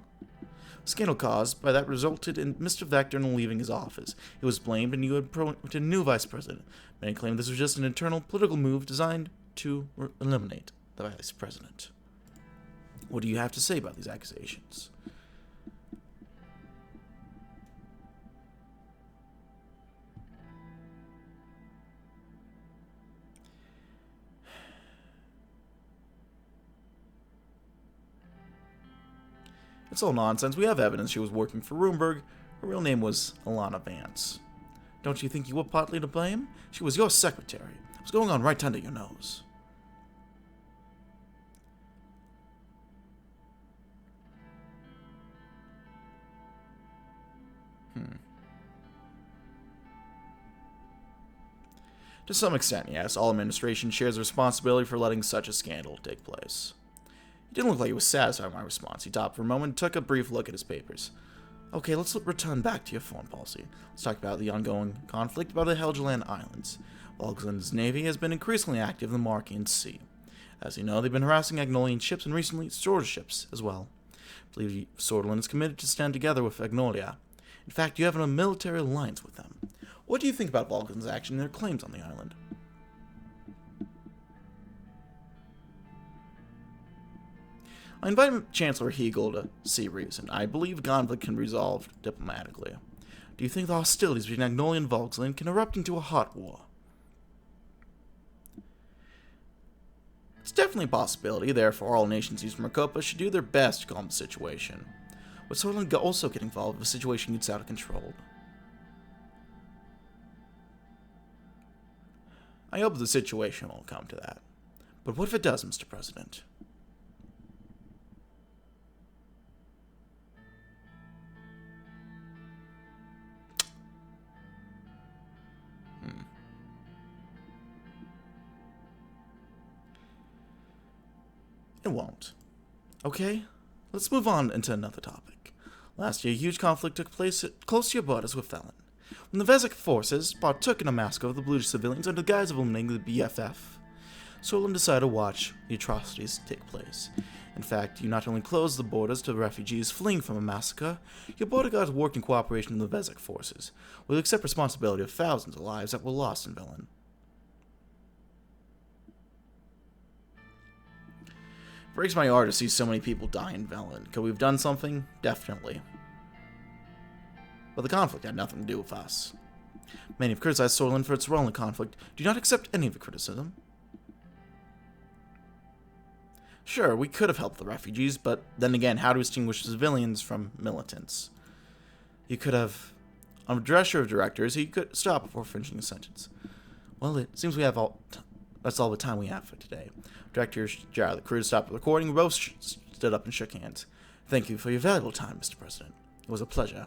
Scandal caused by that resulted in Mr. Vectorn leaving his office. He was blamed and you had appointed a new vice president. Many claimed this was just an internal political move designed to eliminate the vice president. What do you have to say about these accusations? It's all nonsense. We have evidence she was working for Roomberg. Her real name was Alana Vance. Don't you think you were partly to blame? She was your secretary. What's going on right under your nose? To some extent, yes, all administration shares the responsibility for letting such a scandal take place. He didn't look like he was satisfied with my response. He stopped for a moment and took a brief look at his papers. Okay, let's return back to your foreign policy. Let's talk about the ongoing conflict by the Helgeland Islands. Volksland's navy has been increasingly active in the Markian Sea. As you know, they've been harassing Agnolian ships and recently Sword ships as well. I believe Swordland is committed to stand together with Agnolia. In fact, you have a military alliance with them. What do you think about Vulcan's action and their claims on the island? I invited Chancellor Hegel to see reason. I believe conflict can be resolved diplomatically. Do you think the hostilities between Agnolia and Volksland can erupt into a hot war? It's definitely a possibility, therefore all nations east from Marcopa should do their best to calm the situation. But Swordland also get involved if the situation gets out of control. I hope the situation won't come to that. But what if it does, Mr. President? It won't. Okay? Let's move on into another topic. Last year, a huge conflict took place close to your borders with Velen, when the Vezek forces partook in a massacre of the Blue civilians under the guise of eliminating the BFF. Solon decided to watch the atrocities take place. In fact, you not only closed the borders to refugees fleeing from a massacre, your border guards worked in cooperation with the Vezek forces, will accept responsibility of thousands of lives that were lost in Velen. Breaks my heart to see so many people die in Velen. Could we have done something? Definitely. But the conflict had nothing to do with us. Many have criticized Sorlin for its role in the conflict. Do not accept any of the criticism. Sure, we could have helped the refugees, but then again, how to distinguish civilians from militants? You could have... On a dresser of directors, he could stop before finishing a sentence. Well, it seems we have all... That's all the time we have for today. Director Jarrah, the crew stopped the recording. We both stood up and shook hands. Thank you for your valuable time, Mr. President. It was a pleasure.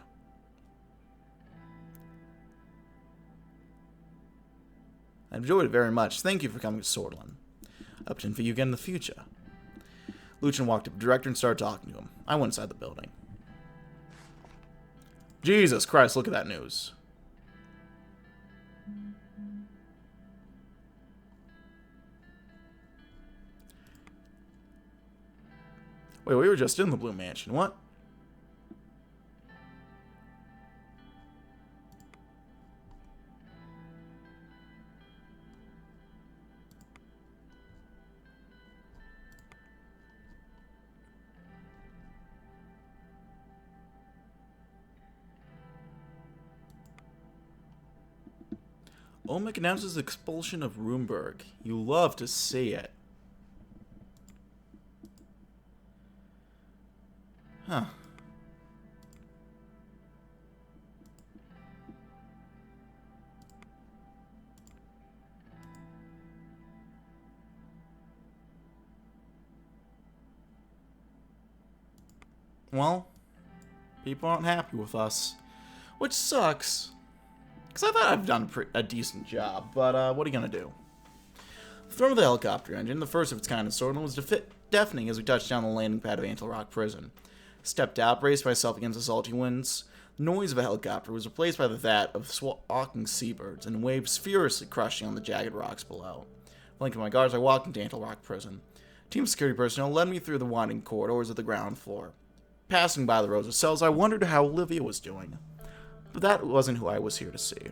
I enjoyed it very much. Thank you for coming to Swordland. I hope to invite you again in the future. Lucien walked up to the director and started talking to him. I went inside the building. Jesus Christ, look at that news. Wait, we were just in the Blue Mansion. What? Olmec announces the expulsion of Roomberg. You love to see it. Huh. Well, people aren't happy with us, which sucks. Because I thought I've done a decent job, but what are you going to do? The throne of the helicopter engine, the first of its kind in Swordland, was deafening as we touched down the landing pad of Antle Rock Prison. Stepped out, braced myself against the salty winds. The noise of a helicopter was replaced by that of squawking seabirds and waves furiously crushing on the jagged rocks below. Blinking my guards, I walked into Antle Rock Prison. A team of security personnel led me through the winding corridors of the ground floor. Passing by the rows of cells, I wondered how Olivia was doing. But that wasn't who I was here to see.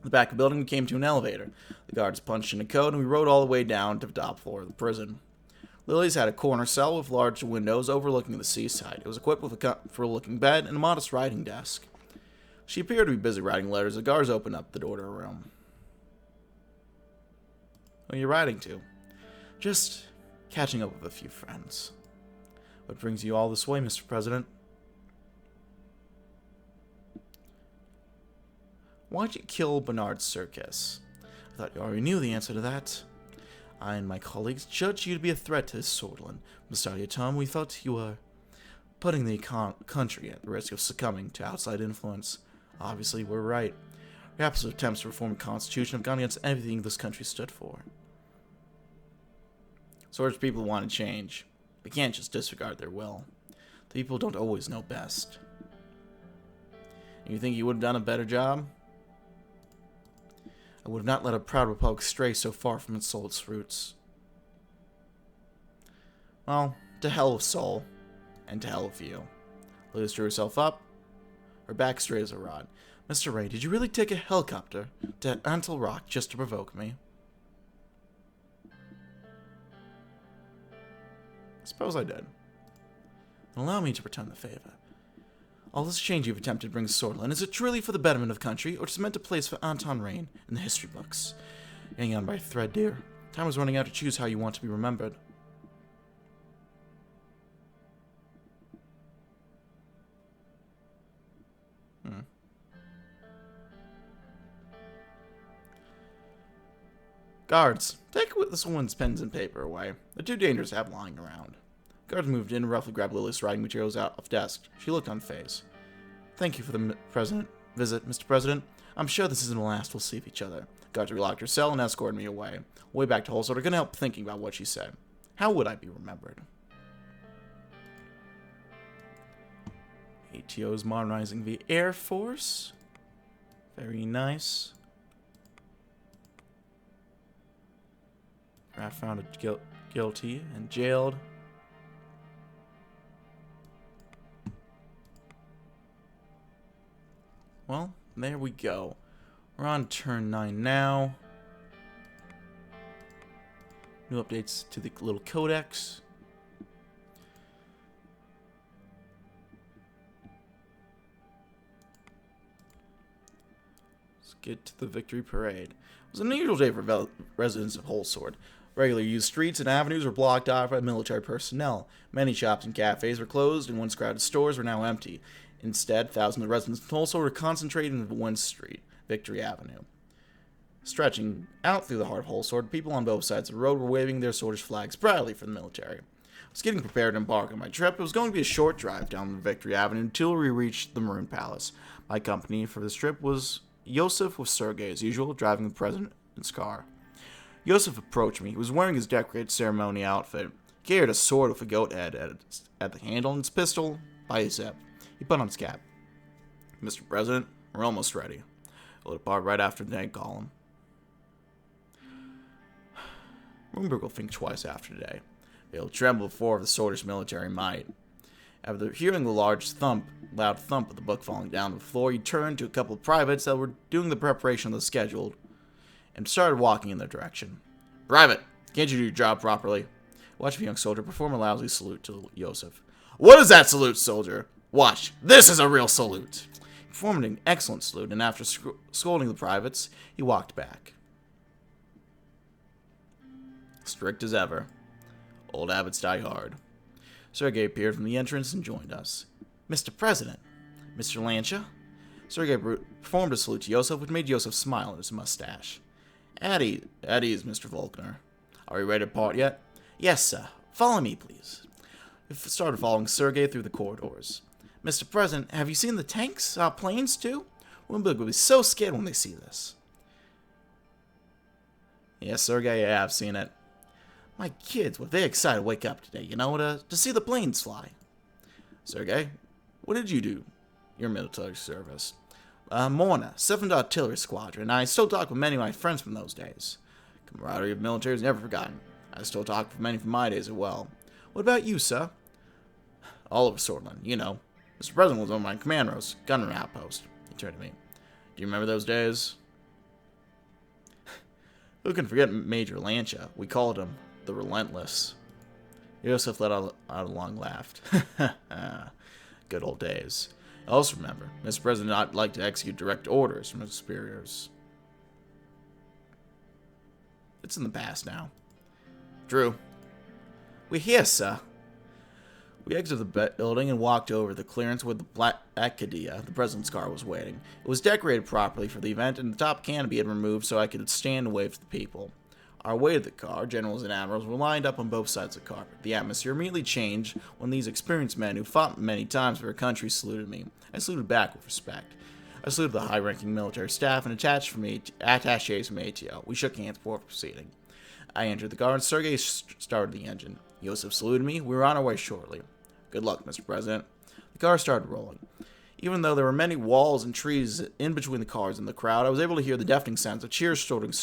The back of the building, we came to an elevator. The guards punched in a code, and we rode all the way down to the top floor of the prison. Lily's had a corner cell with large windows overlooking the seaside. It was equipped with a comfortable-looking bed and a modest writing desk. She appeared to be busy writing letters. The guards opened up the door to her room. Who are you writing to? Just catching up with a few friends. What brings you all this way, Mr. President? Why'd you kill Bernard Circus? I thought you already knew the answer to that. I and my colleagues judged you to be a threat to Swordland. From the start of your term, we thought you were putting the country at the risk of succumbing to outside influence. Obviously, we're right. Your absolute attempts to reform the Constitution have gone against everything this country stood for. Swords people want to change. We can't just disregard their will. The people don't always know best. And you think you would have done a better job? I would have not let a proud republic stray so far from its soul's roots. Well, to hell with Seoul, and to hell with you. Liz drew herself up, her back straight as a rod. Mr. Ray, did you really take a helicopter to Antle Rock just to provoke me? I suppose I did. Allow me to return the favor. All this change you've attempted to bring to Swordland, is it truly for the betterment of the country, or just meant a place for Anton Rain in the history books? Hang on by a thread, dear. Time is running out to choose how you want to be remembered. Guards, take this woman's pens and paper away. They're too dangerous to have lying around. Guards moved in and roughly grabbed Lily's writing materials out of desk. She looked unfazed. Thank you for the visit, Mr. President. I'm sure this isn't the last we'll see of each other. Guards relocked her cell and escorted me away. Way back to Holsort, I couldn't help thinking about what she said. How would I be remembered? ATO is modernizing the Air Force. Very nice. Rat found guilty and jailed. Well, there we go. We're on turn 9 now. New updates to the little codex. Let's get to the victory parade. It was an unusual day for residents of Holsort. Regularly used streets and avenues were blocked off by military personnel. Many shops and cafes were closed, and once crowded stores were now empty. Instead, thousands of residents of Tulsa were concentrated in one street, Victory Avenue. Stretching out through the heart of Holsort, people on both sides of the road were waving their Swordfish flags proudly for the military. I was getting prepared to embark on my trip. It was going to be a short drive down Victory Avenue until we reached the Maroon Palace. My company for this trip was Yosef with Sergei, as usual, driving the president's car. Yosef approached me. He was wearing his decorated ceremony outfit. He carried a sword with a goat head at the handle and his pistol by his hip. He put on his cap. Mr. President, we're almost ready. We'll depart right after the night column. Moonberg will think twice after today. He'll tremble before the Swordfish military might. After hearing the loud thump of the book falling down to the floor, he turned to a couple of privates that were doing the preparation of the schedule and started walking in their direction. Private, can't you do your job properly? Watch the young soldier perform a lousy salute to Yosef. What is that salute, soldier? Watch, this is a real salute. He performed an excellent salute, and after scolding the privates, he walked back. Strict as ever. Old habits die hard. Sergei appeared from the entrance and joined us. Mr. President, Mr. Lancia. Sergei performed a salute to Yosef, which made Yosef smile at his mustache. At ease, Mr. Volkner. Are we ready to part yet? Yes, sir. Follow me, please. We started following Sergei through the corridors. Mr. President, have you seen the tanks? Our planes, too? Wimberg will be so scared when they see this. Yes, Sergei, I have seen it. My kids were very excited to wake up today, to see the planes fly. Sergei, what did you do? Your military service. Morna, 7th Artillery Squadron. I still talk with many of my friends from those days. Camaraderie of military is never forgotten. I still talk with many from my days as well. What about you, sir? All over Swordland, Mr. President was on my command post, gunner outpost. He turned to me. Do you remember those days? Who can forget Major Lancia? We called him the Relentless. Yosef let out a long laugh. Good old days. I also remember, Mr. President did not like to execute direct orders from his superiors. It's in the past now. Drew. We're here, sir. We exited the building and walked over the clearance where the Black Acadia, the president's car, was waiting. It was decorated properly for the event, and the top canopy had been removed so I could stand and wave to the people. Our way to the car, generals and admirals, were lined up on both sides of the carpet. The atmosphere immediately changed when these experienced men who fought many times for their country saluted me. I saluted back with respect. I saluted the high-ranking military staff and attachés from ATO. We shook hands before proceeding. I entered the car and Sergei started the engine. Yosef saluted me. We were on our way shortly. Good luck, Mr. President. The car started rolling. Even though there were many walls and trees in between the cars and the crowd, I was able to hear the deafening sounds of cheers shouldering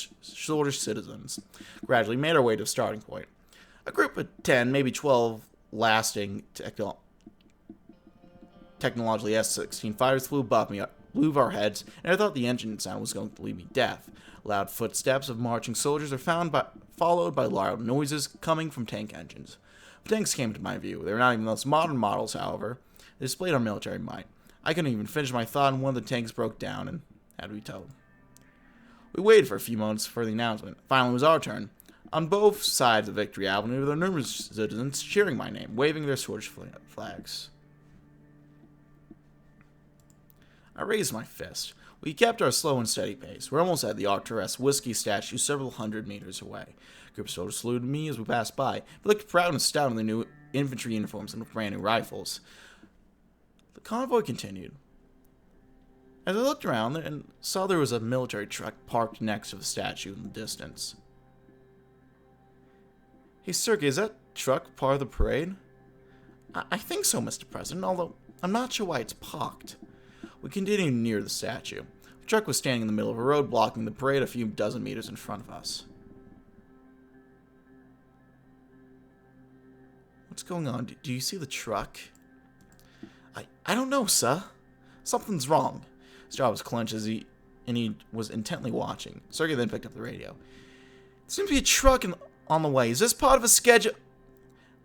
citizens. Gradually made our way to the starting point. A group of 10, maybe 12 lasting technologically S-16 fighters flew above our heads, and I thought the engine sound was going to leave me deaf. Loud footsteps of marching soldiers are followed by loud noises coming from tank engines. The tanks came to my view. They were not even the most modern models, however. They displayed our military might. I couldn't even finish my thought, and one of the tanks broke down and had to be towed. We waited for a few moments for the announcement. Finally, it was our turn. On both sides of Victory Avenue, there were numerous citizens cheering my name, waving their Swedish flags. I raised my fist. We kept our slow and steady pace. We're almost at the Arcturus whiskey statue several hundred meters away. A group of soldiers saluted me as we passed by. They looked proud and stout in their new infantry uniforms and with brand new rifles. The convoy continued. As I looked around and saw there was a military truck parked next to the statue in the distance. Hey, Sergei, is that truck part of the parade? I think so, Mr. President, although I'm not sure why it's parked. We continued near the statue. The truck was standing in the middle of a road, blocking the parade a few dozen meters in front of us. What's going on? Do you see the truck? I don't know, sir. Something's wrong. His jaw was clenched and he was intently watching. Sergei then picked up the radio. There seems to be a truck on the way. Is this part of a schedule?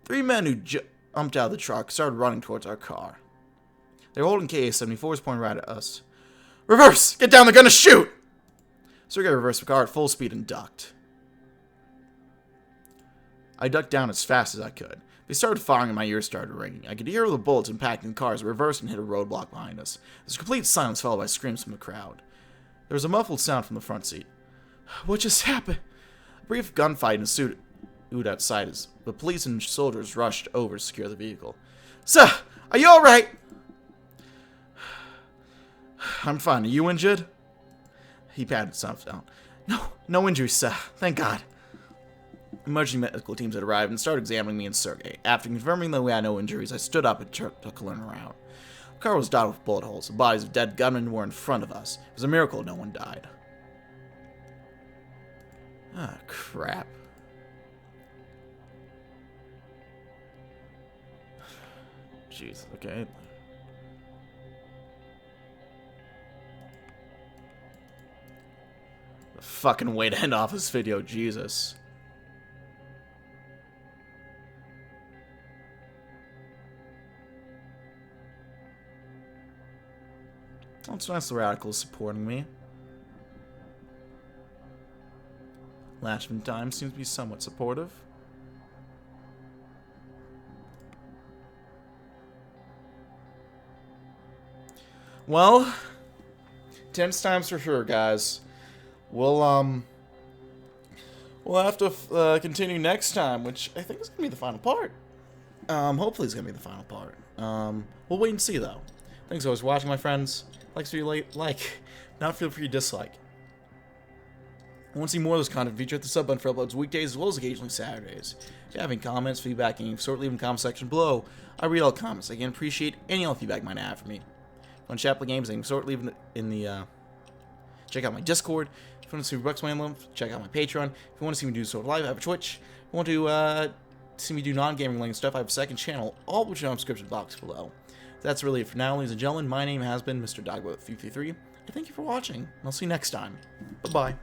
3 men who jumped out of the truck started running towards our car. They were holding KA-74s pointing right at us. Reverse! Get down, they're gonna shoot! Sergei reversed the car at full speed and ducked. I ducked down as fast as I could. They started firing and my ears started ringing. I could hear the bullets impacting the cars, reversed and hit a roadblock behind us. There was complete silence followed by screams from the crowd. There was a muffled sound from the front seat. What just happened? A brief gunfight ensued outside as the police and soldiers rushed over to secure the vehicle. Sir, are you alright? I'm fine. Are you injured? He patted himself down. No injuries, sir. Thank God. Emergency medical teams had arrived and started examining me and Sergei. After confirming that we had no injuries, I stood up and took a look around. The car was dotted with bullet holes. The bodies of dead gunmen were in front of us. It was a miracle no one died. Ah, crap. Jeez, okay. The fucking way to end off this video, Jesus. Well, it's nice the radicals supporting me. Lashman Time seems to be somewhat supportive. Well, tense times for sure, guys. We'll have to continue next time, which I think is gonna be the final part. Hopefully it's gonna be the final part. We'll wait and see though. Thanks always for watching, my friends. Like, so you like, not feel free to dislike. I want to see more of this content featured at the sub button for uploads weekdays as well as occasionally Saturdays. If you have any comments, feedback, and sort, leave in the comment section below. I read all comments. I can appreciate any all feedback you might have for me. If you want to chat play games, I can sort, leave in the check out my Discord. If you want to see Bucks Man Love, check out my Patreon. If you want to see me do sort of live, I have a Twitch. If you want to see me do non-gaming related stuff, I have a second channel, all which are in the description box below. That's really it for now, ladies and gentlemen. My name has been Mr. DB333. Thank you for watching, and I'll see you next time. Bye-bye.